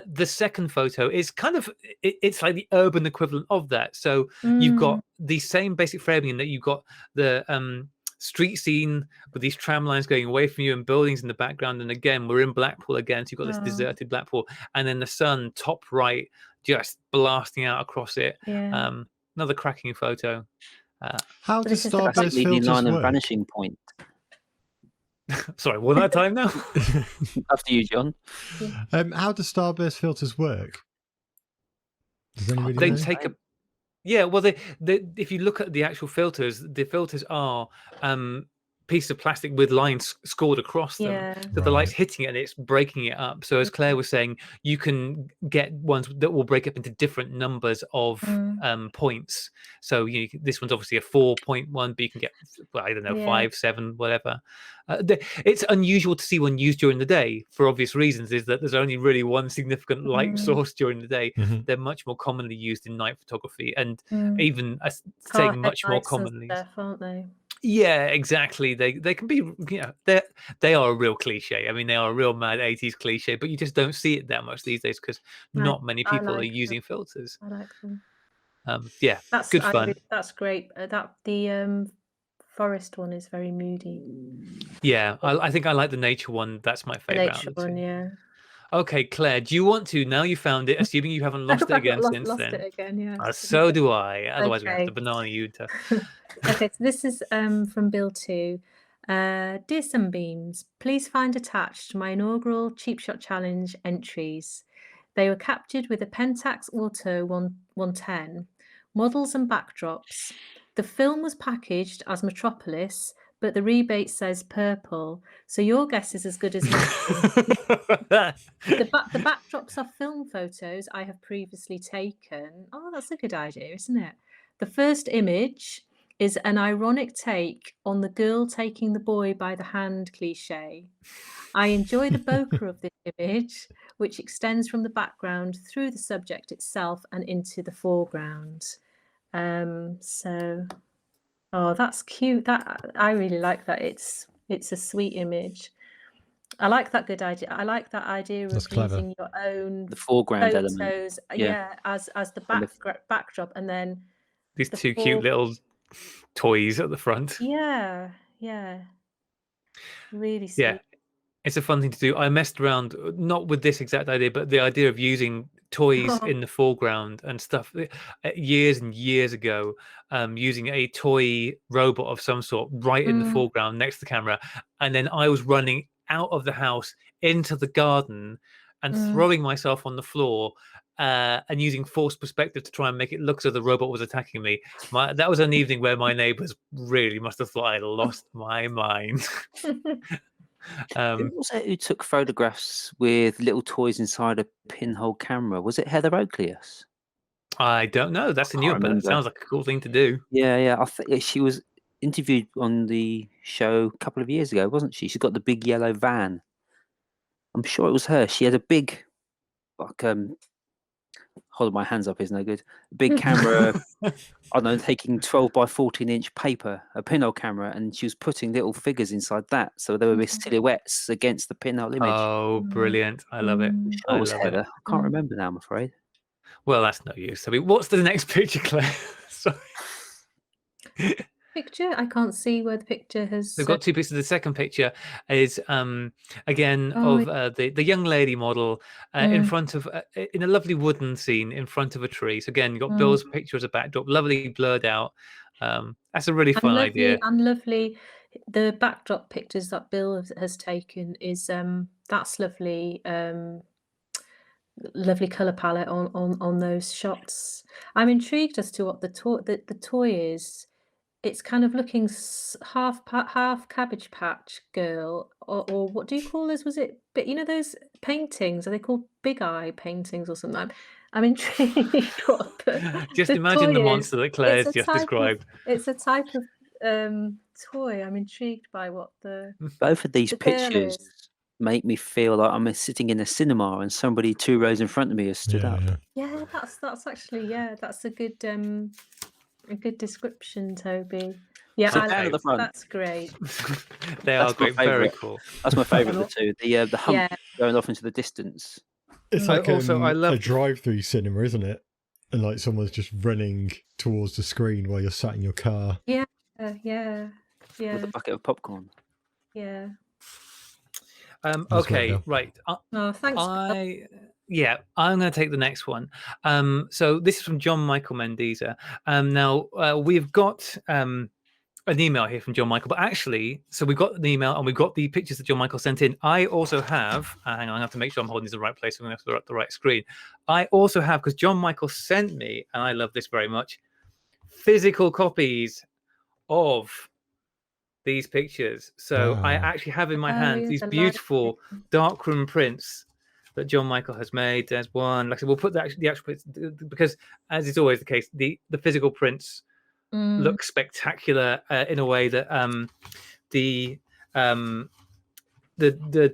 The second photo is kind of it's like the urban equivalent of that. So you've got the same basic framing in that you've got the street scene with these tram lines going away from you and buildings in the background. And again, we're in Blackpool again, so you've got this deserted Blackpool, and then the sun top right just blasting out across it. Another cracking photo. How does starburst filters line work? and vanishing point. Sorry, one at a time now. After you, John. How do starburst filters work? Does anybody they know? take a well, they if you look at the actual filters, the filters are piece of plastic with lines scored across them, so the light's hitting it and it's breaking it up. So as Claire was saying, you can get ones that will break up into different numbers of points. So this one's obviously a 4.1, but you can get, I don't know, 5, 7, whatever. It's unusual to see one used during the day for obvious reasons, is that there's only really one significant light source during the day. They're much more commonly used in night photography, and even saying much more commonly, aren't they? Yeah, exactly. They can be, they are a real cliche. I mean, they are a real mad 80s cliche, but you just don't see it that much these days because not many people are using filters. I like them. That's good fun. That's great. The forest one is very moody. Yeah, I think I like the nature one. That's my favorite. The nature one, yeah. Okay, Claire, do you want to, now you found it, assuming you haven't lost it again since lost then? it again, yeah. So do I. Otherwise, we have to banana you to. Okay, so this is from Bill 2. Dear Sunbeams, please find attached my inaugural Cheap Shot Challenge entries. They were captured with a Pentax Auto 110, models and backdrops. The film was packaged as Metropolis, but the rebate says purple, so your guess is as good as mine. The backdrops are film photos I have previously taken. Oh, that's a good idea, isn't it? The first image is an ironic take on the girl taking the boy by the hand cliche. I enjoy the bokeh of this image, which extends from the background through the subject itself and into the foreground. Oh, that's cute. That I really like that. It's a sweet image. I like that good idea. I like that idea of using your own foreground photos, element. As the backdrop, and then these two cute little toys at the front. Yeah. Really sweet. Yeah, it's a fun thing to do. I messed around, not with this exact idea, but the idea of using toys in the foreground and stuff years and years ago, using a toy robot of some sort right in the foreground next to the camera, and then I was running out of the house into the garden and throwing myself on the floor and using forced perspective to try and make it look as though the robot was attacking me. That was an evening where my neighbors really must have thought I lost my mind. Who was it who took photographs with little toys inside a pinhole camera? Was it Heather Oakleus? I don't know. That's a new, but it sounds like a cool thing to do. Yeah. I think she was interviewed on the show a couple of years ago, wasn't she? She's got the big yellow van. I'm sure it was her. She had a big, like, holding my hands up is no good. Big camera. I don't know, taking 12 by 14-inch paper, a pinhole camera, and she was putting little figures inside that, so there were silhouettes against the pinhole image. Oh, brilliant! I love it. I'm sure it was Heather. I can't remember now, I'm afraid. Well, that's no use. I mean, what's the next picture, Claire? Sorry. Picture? I can't see where the picture has. We've got two pictures. The second picture is again of the young lady model in front of in a lovely wooden scene in front of a tree. So again, you've got Bill's picture as a backdrop, lovely blurred out. That's a really fun idea. And lovely. The backdrop pictures that Bill has taken is that's lovely. Lovely color palette on those shots. I'm intrigued as to what the toy is. It's kind of looking half Cabbage Patch Girl, or what do you call those? Was it? But you know those paintings? Are they called Big Eye paintings or something? I'm intrigued. Just imagine the monster that Claire's just described. It's a type of toy. I'm intrigued by what both of these pictures make me feel like I'm sitting in a cinema and somebody 2 rows in front of me has stood up. Yeah, that's actually that's a good description, Toby. Yeah, so at the front. That's great. They are great, very cool. That's my favourite of the two. The hump going off into the distance. It's like I love a drive-through cinema, isn't it? And like someone's just running towards the screen while you're sat in your car. Yeah. With a bucket of popcorn. Yeah. Okay, right. Thanks. I'm going to take the next one. So this is from John Michael Mendiza. Now we've got an email here from John Michael, but actually, so we've got an email and we've got the pictures that John Michael sent in. I also have, hang on, I have to make sure I'm holding this in the right place. So I'm going to have to put the right screen. I also have, because John Michael sent me, and I love this very much, physical copies of these pictures. So I actually have in my hand these beautiful darkroom prints that John Michael has made. There's one. Like I said, we'll put the actual prints, because as is always the case, the physical prints look spectacular in a way that the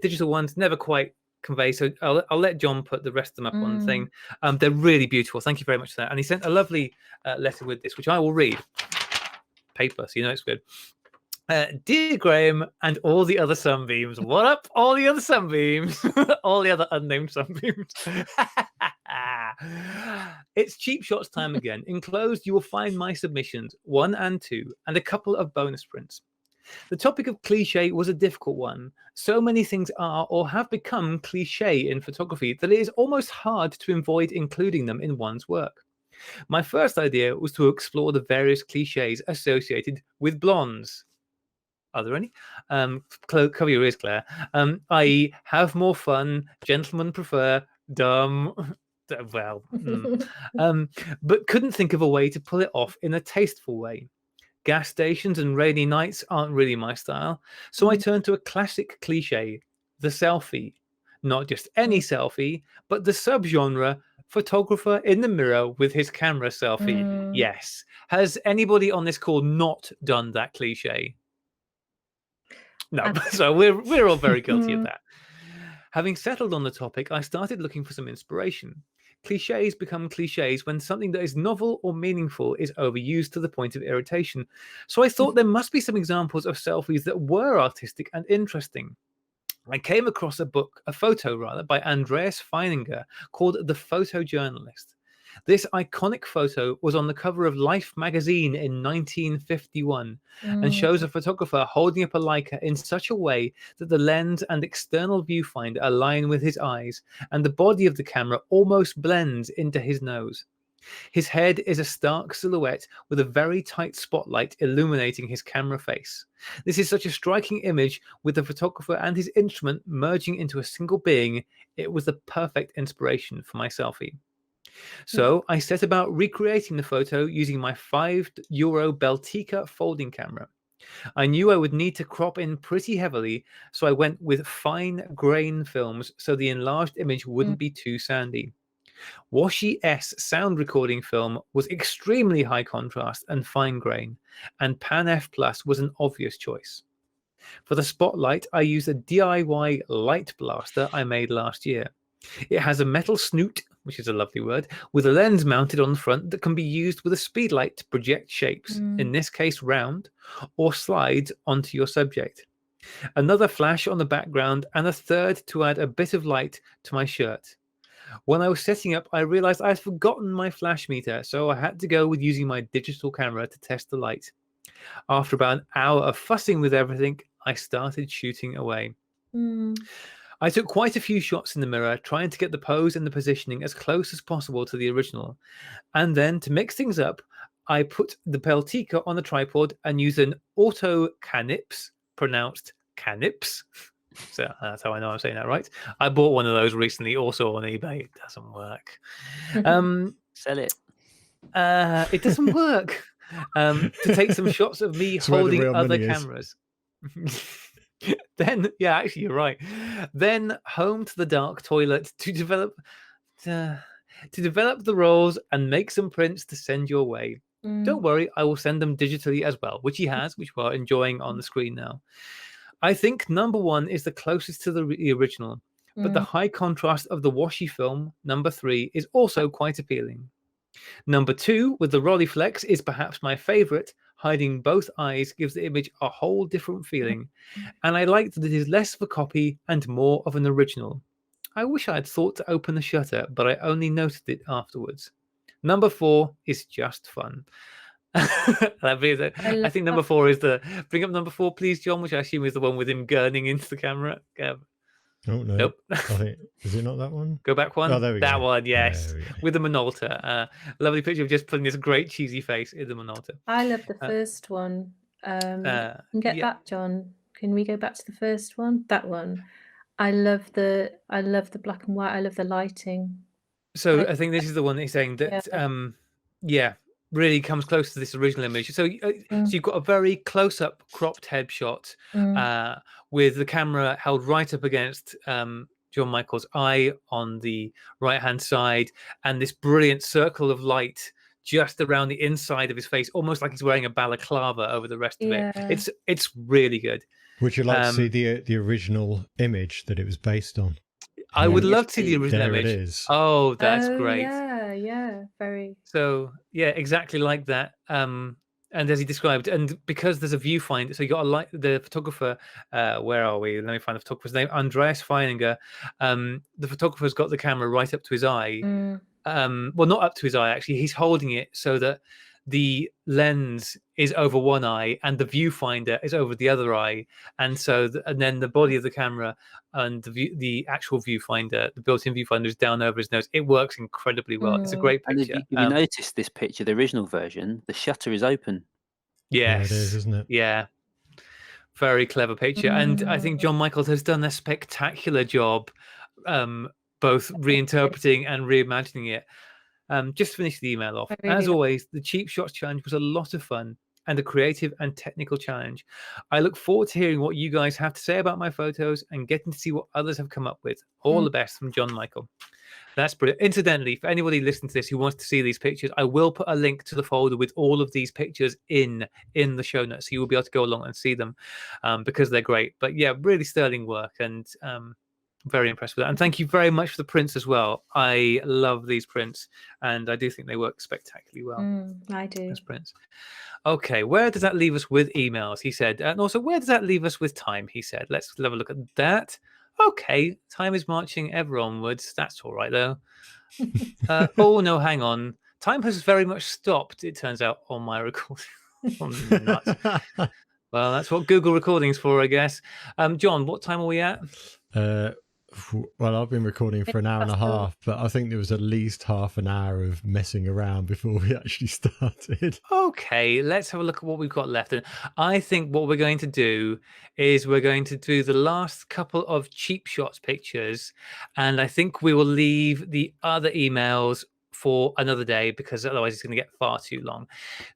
digital ones never quite convey. So I'll let John put the rest of them up on the thing. They're really beautiful. Thank you very much for that. And he sent a lovely letter with this, which I will read. Paper, so you know it's good. Dear Graeme and all the other sunbeams, what up, all the other sunbeams, all the other unnamed sunbeams. It's cheap shots time again. Enclosed, you will find my submissions 1 and 2, and a couple of bonus prints. The topic of cliche was a difficult one. So many things are or have become cliche in photography that it is almost hard to avoid including them in one's work. My first idea was to explore the various cliches associated with blondes. Are there any? Cover your ears, Claire. I.e., have more fun, gentlemen prefer, dumb, well, but couldn't think of a way to pull it off in a tasteful way. Gas stations and rainy nights aren't really my style, so I turned to a classic cliche, the selfie. Not just any selfie, but the subgenre photographer in the mirror with his camera selfie. Yes. Has anybody on this call not done that cliche? No, so we're all very guilty of that. Having settled on the topic, I started looking for some inspiration. Cliches become cliches when something that is novel or meaningful is overused to the point of irritation. So I thought there must be some examples of selfies that were artistic and interesting. I came across a photo by Andreas Feininger called The Photojournalist. This iconic photo was on the cover of Life magazine in 1951 and shows a photographer holding up a Leica in such a way that the lens and external viewfinder align with his eyes, and the body of the camera almost blends into his nose. His head is a stark silhouette with a very tight spotlight illuminating his camera face. This is such a striking image with the photographer and his instrument merging into a single being. It was the perfect inspiration for my selfie. So I set about recreating the photo using my €5 Beltica folding camera. I knew I would need to crop in pretty heavily, so I went with fine grain films so the enlarged image wouldn't be too sandy. Washi S sound recording film was extremely high contrast and fine grain, and Pan F Plus was an obvious choice. For the spotlight, I used a DIY light blaster I made last year. It has a metal snoot, which is a lovely word, with a lens mounted on the front that can be used with a speedlight to project shapes, in this case round, or slide onto your subject. Another flash on the background, and a third to add a bit of light to my shirt. When I was setting up, I realized I had forgotten my flash meter, so I had to go with using my digital camera to test the light. After about an hour of fussing with everything, I started shooting away. I took quite a few shots in the mirror, trying to get the pose and the positioning as close as possible to the original. And then, to mix things up, I put the Peltica on the tripod and used an auto canips, pronounced canips. So that's how I know I'm saying that right. I bought one of those recently, also on eBay. It doesn't work. Sell it. It doesn't work. To take some shots of me holding other cameras. Then, yeah, actually, you're right. Then home to the dark toilet to develop the rolls and make some prints to send your way. Don't worry, I will send them digitally as well, which he has, which we're enjoying on the screen now. I think number 1 is the closest to the original, but the high contrast of the washi film, number 3, is also quite appealing. Number 2, with the Rolleiflex, is perhaps my favorite. Hiding both eyes gives the image a whole different feeling, and I like that it is less of a copy and more of an original. I wish I had thought to open the shutter, but I only noticed it afterwards. Number 4 is just fun. I think number 4 is the bring up number 4, please, John, which I assume is the one with him gurning into the camera. Oh no! Nope. Is it not that one? Go back one. Oh, there we go. That one, yes, Yeah, with the Minolta. Lovely picture of just putting this great cheesy face in the Minolta. I love the first one. Get that, John. Can we go back to the first one? That one. I love the black and white. I love the lighting. So I think this is the one that he's saying that really comes close to this original image. So you've got a very close-up cropped headshot with the camera held right up against John Michael's eye on the right-hand side, and this brilliant circle of light just around the inside of his face, almost like he's wearing a balaclava over the rest of it. It's really good. Would you like to see the original image that it was based on? I would love to see the original image. There it is. Oh, that's great. Yeah, very. So yeah, exactly like that. And as he described, and because there's a viewfinder, so you got the photographer. Where are we? Let me find the photographer's name. Andreas Feininger. The photographer's got the camera right up to his eye. Well, not up to his eye actually. He's holding it so that the lens is over one eye and the viewfinder is over the other eye, and so and then the body of the camera and the actual viewfinder, the built-in viewfinder, is down over his nose. It works incredibly well. It's a great picture. And if you notice this picture, the original version, the shutter is open. Yes, yeah, it is, isn't it? Yeah, very clever picture. And I think John Michael has done a spectacular job, both reinterpreting and reimagining it. Just to finish the email off, as always, the Cheap Shots Challenge was a lot of fun and a creative and technical challenge. I look forward to hearing what you guys have to say about my photos and getting to see what others have come up with. All the best from John Michael. That's brilliant. Incidentally, for anybody listening to this who wants to see these pictures, I will put a link to the folder with all of these pictures in the show notes, so you will be able to go along and see them because they're great. But yeah, really sterling work, and very impressed with that. And thank you very much for the prints as well. I love these prints, and I do think they work spectacularly well. I do. As prints. Okay, where does that leave us with emails? He said, and also where does that leave us with time? He said, let's have a look at that. Okay, time is marching ever onwards. That's all right though. Oh no, hang on. Time has very much stopped, it turns out, on my recording. Nuts. Well, that's what Google Recording's for, I guess. John, what time are we at? Well, I've been recording for an hour and a half, but I think there was at least half an hour of messing around before we actually started. Okay, let's have a look at what we've got left. And I think what we're going to do is we're going to do the last couple of cheap shots pictures, and I think we will leave the other emails for another day because otherwise it's going to get far too long.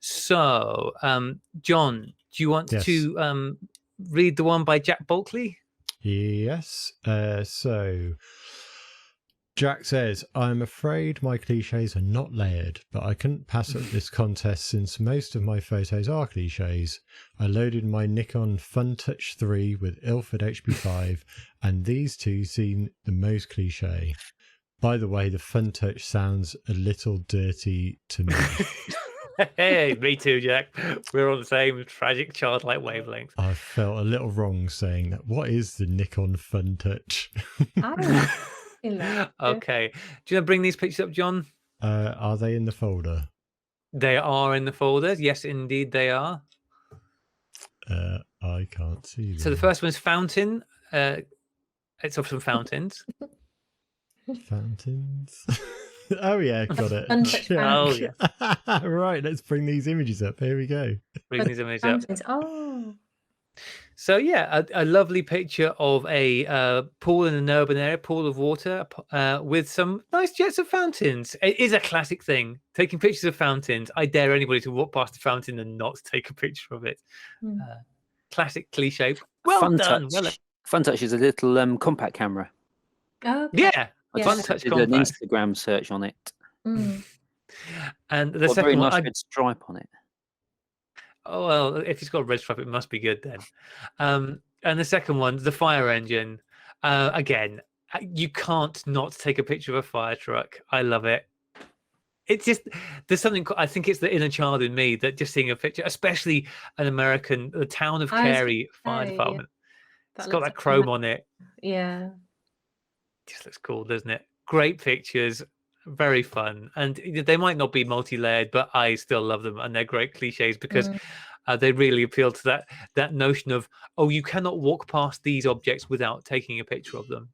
So, John, do you want to read the one by Jack Bulkley? Yes. So Jack says, I'm afraid my cliches are not layered, but I couldn't pass up this contest since most of my photos are cliches. I loaded my Nikon FunTouch 3 with Ilford HP5, and these two seem the most cliche. By the way, the FunTouch sounds a little dirty to me. Hey, me too, Jack. We're on the same tragic childlike wavelength. I felt a little wrong saying that. What is the Nikon FunTouch? Okay. Do you want to bring these pictures up, John? Are they in the folder? They are in the folder. Yes, indeed they are. I can't see them. So the first one's Fountain. It's of some fountains. Fountains? Oh, yeah, got it. Oh, yeah. Right, let's bring these images up. Here we go. Bring these images up. Oh. So, yeah, a lovely picture of a pool in an urban area, pool of water with some nice jets of fountains. It is a classic thing, taking pictures of fountains. I dare anybody to walk past the fountain and not take a picture of it. Classic cliche. Well done. FunTouch is a little compact camera. Okay. Yeah. I FunTouch did an compact. Instagram search on it. And the second very one, nice red stripe on it. Oh, well, if it's got a red stripe, it must be good then. And the second one, the fire engine. Again, you can't not take a picture of a fire truck. I love it. It's just, there's something, I think it's the inner child in me that just seeing a picture, especially the town of Clare fire department. Yeah. It's got that chrome on it. Yeah. Just looks cool, doesn't it? Great pictures. Very fun, and they might not be multi-layered, but I still love them, and they're great cliches because they really appeal to that notion of, oh, you cannot walk past these objects without taking a picture of them,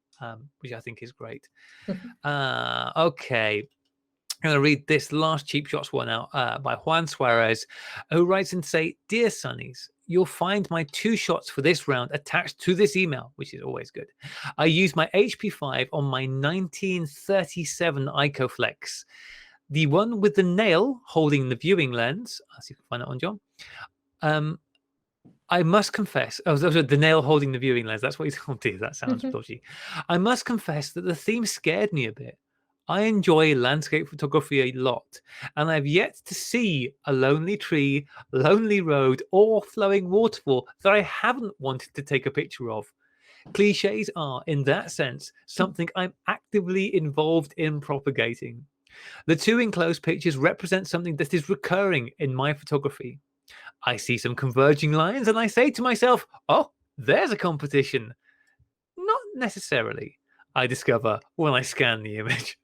which I think is great. Okay, I'm going to read this last Cheap Shots one out by Juan Suarez, who writes and say, "Dear Sonnies, you'll find my 2 shots for this round attached to this email," which is always good. I used my HP5 on my 1937 Icoflex. The one with the nail holding the viewing lens. Let's see if I can find that one, John. I must confess, the nail holding the viewing lens. That's what he's called. That sounds dodgy. I must confess that the theme scared me a bit. I enjoy landscape photography a lot, and I've yet to see a lonely tree, lonely road, or flowing waterfall that I haven't wanted to take a picture of. Cliches are, in that sense, something I'm actively involved in propagating. The 2 enclosed pictures represent something that is recurring in my photography. I see some converging lines, and I say to myself, oh, there's a competition. Not necessarily, I discover when I scan the image.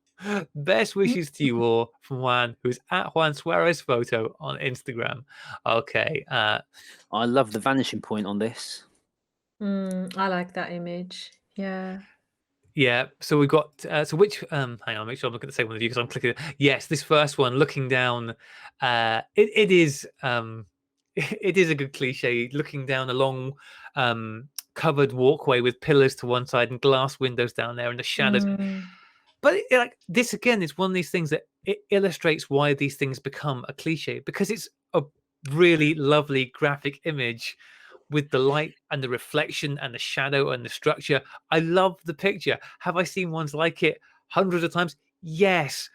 Best wishes to you all from Juan, who's at Juan Suarez Photo on Instagram. Okay. I love the vanishing point on this. I like that image. Yeah. Yeah. So we've got so which hang on, make sure I'm looking at the same one as you because I'm clicking. Yes, this first one, looking down. It is it is a good cliche, looking down a long covered walkway with pillars to one side and glass windows down there and the shadows. But like this again is one of these things that it illustrates why these things become a cliche, because it's a really lovely graphic image with the light and the reflection and the shadow and the structure. I love the picture. Have I seen ones like it hundreds of times? Yes.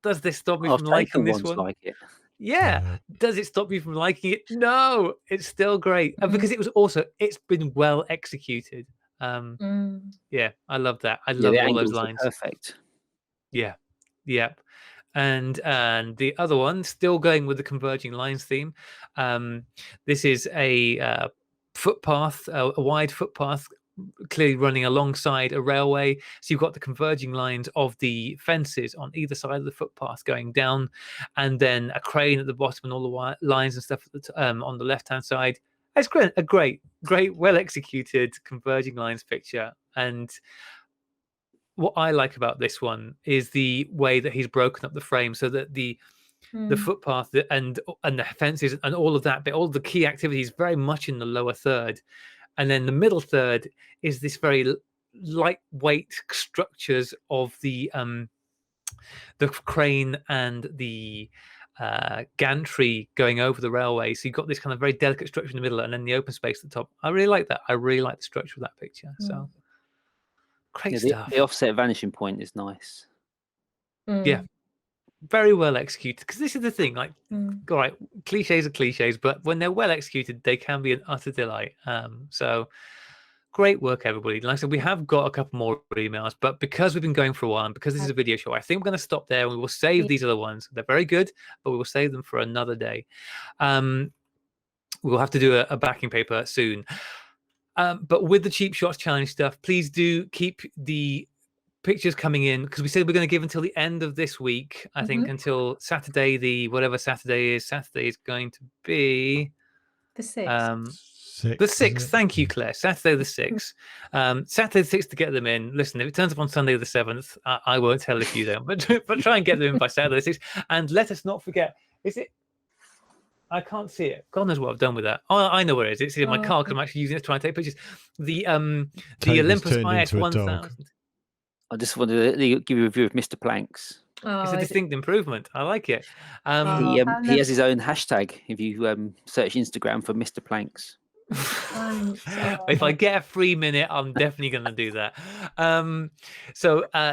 Does this stop me from liking this one? Like it. Yeah. Does it stop you from liking it? No, it's still great. And because it's been well executed. Yeah, I love that. I love all those lines. Perfect. Yeah. And the other one, still going with the converging lines theme. This is a footpath, a wide footpath, clearly running alongside a railway. So you've got the converging lines of the fences on either side of the footpath going down, and then a crane at the bottom and all the lines and stuff on the left-hand side. It's great, a great, well executed converging lines picture. And what I like about this one is the way that he's broken up the frame so that the footpath and the fences and all of that bit, all the key activities, very much in the lower third, and then the middle third is this very lightweight structures of the crane and the gantry going over the railway. So you've got this kind of very delicate structure in the middle, and then the open space at the top. I really like that. I really like the structure of that picture. So Great stuff. The offset vanishing point is nice. Yeah, very well executed. Because this is the thing, like, all right, cliches are cliches, but when they're well executed, they can be an utter delight. So great work, everybody. Like I said, we have got a couple more emails, but because we've been going for a while and because this is a video show, I think we're going to stop there and we will save these other ones. They're very good, but we will save them for another day. We'll have to do a backing paper soon. But with the cheap shots challenge stuff, please do keep the pictures coming in, because we said we're going to give until the end of this week. I think until Saturday, whatever Saturday is. Saturday is going to be the 6th. The 6th. Thank you, Claire. Saturday the 6th. Saturday the 6th to get them in. Listen, if it turns up on Sunday the 7th, I won't tell if you don't. But try and get them in by Saturday the 6th. And let us not forget. Is it? I can't see it. God knows what I've done with that. Oh, I know where it is. It's in my car because I'm actually using it to try and take pictures. The Olympus IS 1000. I just wanted to give you a review of Mr. Planks. It's a distinct improvement. I like it. He has his own hashtag. If you search Instagram for Mr. Planks. If I get a free minute, I'm definitely going to do that.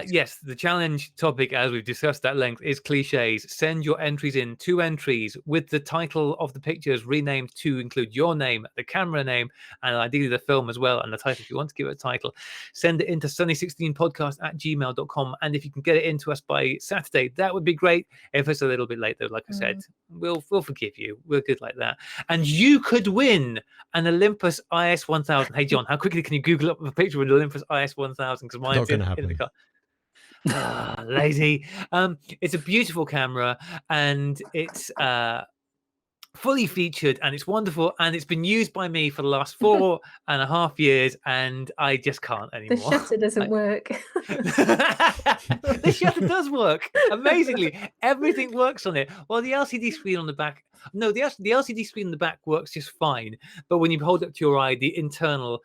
Yes, the challenge topic, as we've discussed at length, is cliches. Send your entries in, 2 entries with the title of the pictures renamed to include your name, the camera name, and ideally the film as well, and the title if you want to give it a title. Send it into sunny16podcast@gmail.com, and if you can get it into us by Saturday, that would be great. If it's a little bit late though, like I said, we'll forgive you. We're good like that. And you could win an Olympus IS 1000. Hey John, how quickly can you Google up a picture of an Olympus IS 1000? Because mine's in the car. Lazy. It's a beautiful camera, and it's fully featured, and it's wonderful, and it's been used by me for the last 4.5 years, and I just can't anymore. The shutter doesn't work. The shutter does work amazingly. Everything works on it. Well, the LCD screen on the back, no, the LCD screen in the back works just fine, but when you hold it to your eye, the internal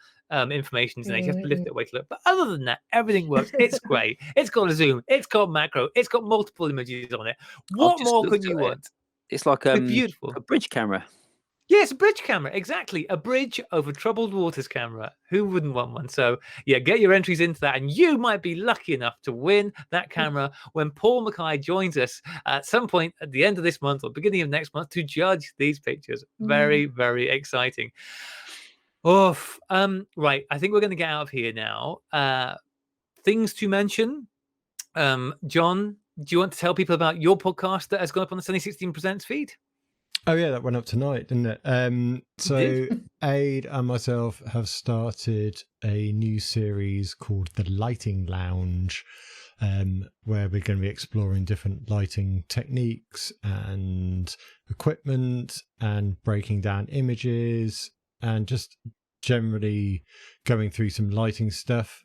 information is there. You have to lift it away to look. But other than that, everything works. It's great. It's got a zoom. It's got macro. It's got multiple images on it. What more could you want? It's like beautiful. A bridge camera. Yes, a bridge camera. Exactly. A bridge over troubled waters camera. Who wouldn't want one? So, yeah, get your entries into that, and you might be lucky enough to win that camera when Paul Mackay joins us at some point at the end of this month or beginning of next month to judge these pictures. Very, very exciting. Right. I think we're going to get out of here now. Things to mention. John, do you want to tell people about your podcast that has gone up on the Sunny 16 Presents feed? Oh yeah, that went up tonight, didn't it? So Aid and myself have started a new series called The Lighting Lounge, where we're going to be exploring different lighting techniques and equipment and breaking down images and just generally going through some lighting stuff.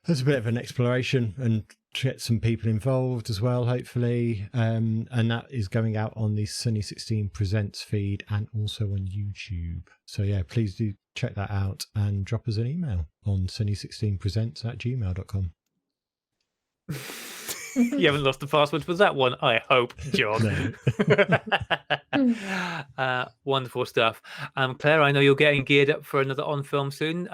There's a bit of an exploration and to get some people involved as well, hopefully. And that is going out on the Sunny 16 Presents feed and also on YouTube. So yeah, please do check that out and drop us an email on sunny16presents@gmail.com. You haven't lost the password for that one, I hope, John. No. Wonderful stuff. Claire, I know you're getting geared up for another on film soon.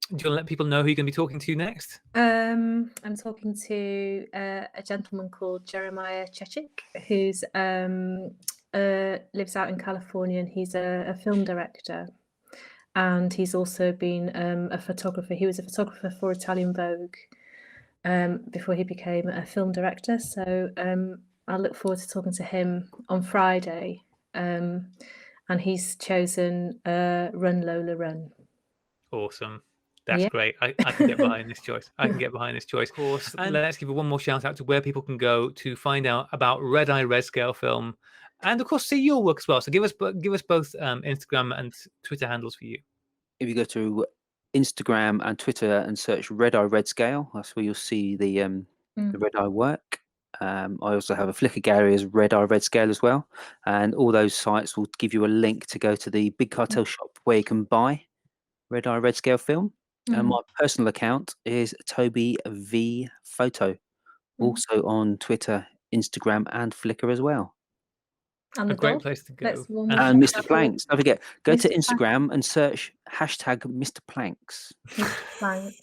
Do you want to let people know who you're going to be talking to next? I'm talking to a gentleman called Jeremiah Chechik, who's lives out in California, and he's a film director. And he's also been a photographer. He was a photographer for Italian Vogue before he became a film director. So I look forward to talking to him on Friday. And he's chosen Run Lola Run. Awesome. That's great. I can get behind this choice. Of course. And let's give one more shout out to where people can go to find out about Red Eye Redscale film, and of course see your work as well. So give us both Instagram and Twitter handles for you. If you go to Instagram and Twitter and search Red Eye Redscale, that's where you'll see the Red Eye work. I also have a Flickr gallery as Red Eye Redscale as well, and all those sites will give you a link to go to the Big Cartel shop where you can buy Red Eye Redscale film. And my personal account is Toby V Photo, also on Twitter, Instagram, and Flickr as well. And the a great dog. place to go. Let's warm And- up And with Mr. Planks. Don't forget, go to Mr. Instagram and search hashtag Mr. Planks. Planks.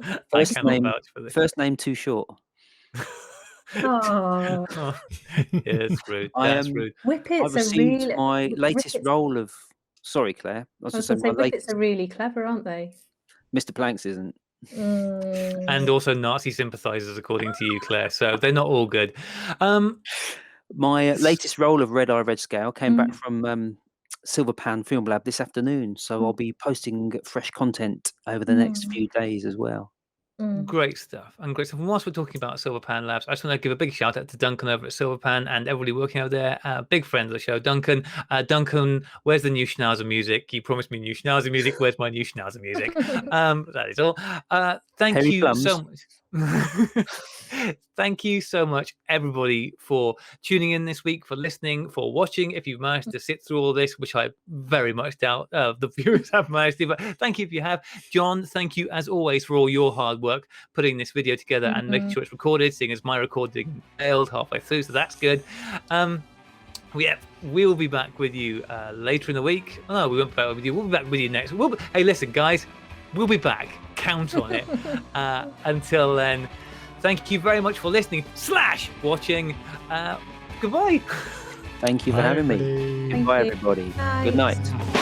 I First cannot name, vouch for this. first name too short. Oh, Oh, yeah, it's rude. I That's am- rude. I Whippets are received really. my latest Whippets- role of. Sorry, Claire. I was I just was saying going to my say Whippets latest. are really clever, aren't they? Mr. Planks isn't. And also Nazi sympathizers, according to you, Claire. So they're not all good. My latest role of Red Eye Redscale came back Mm. from Silver Pan Film Lab this afternoon, so Mm. I'll be posting fresh content over the next few days as well. Great stuff. And great stuff. And whilst we're talking about Silver Pan Labs, I just want to give a big shout out to Duncan over at Silver Pan and everybody working over there. Big friend of the show, Duncan. Duncan, where's the new Schnauzer music? You promised me new Schnauzer music. Where's my new Schnauzer music? That is all. Thank Hairy you plums. so much. Thank you so much, everybody, for tuning in this week, for listening, for watching. If you've managed to sit through all this, which I very much doubt the viewers have managed to, but thank you if you have. John, thank you as always for all your hard work putting this video together and making sure it's recorded, seeing as my recording failed halfway through, so that's good. We'll be back with you later in the week. Oh, we won't be back with you. We'll be back with you next. Hey, listen, guys, we'll be back. Count on it. Until then, thank you very much for listening / watching. Goodbye. Thank you for having me. everybody. Goodbye, everybody. Good night.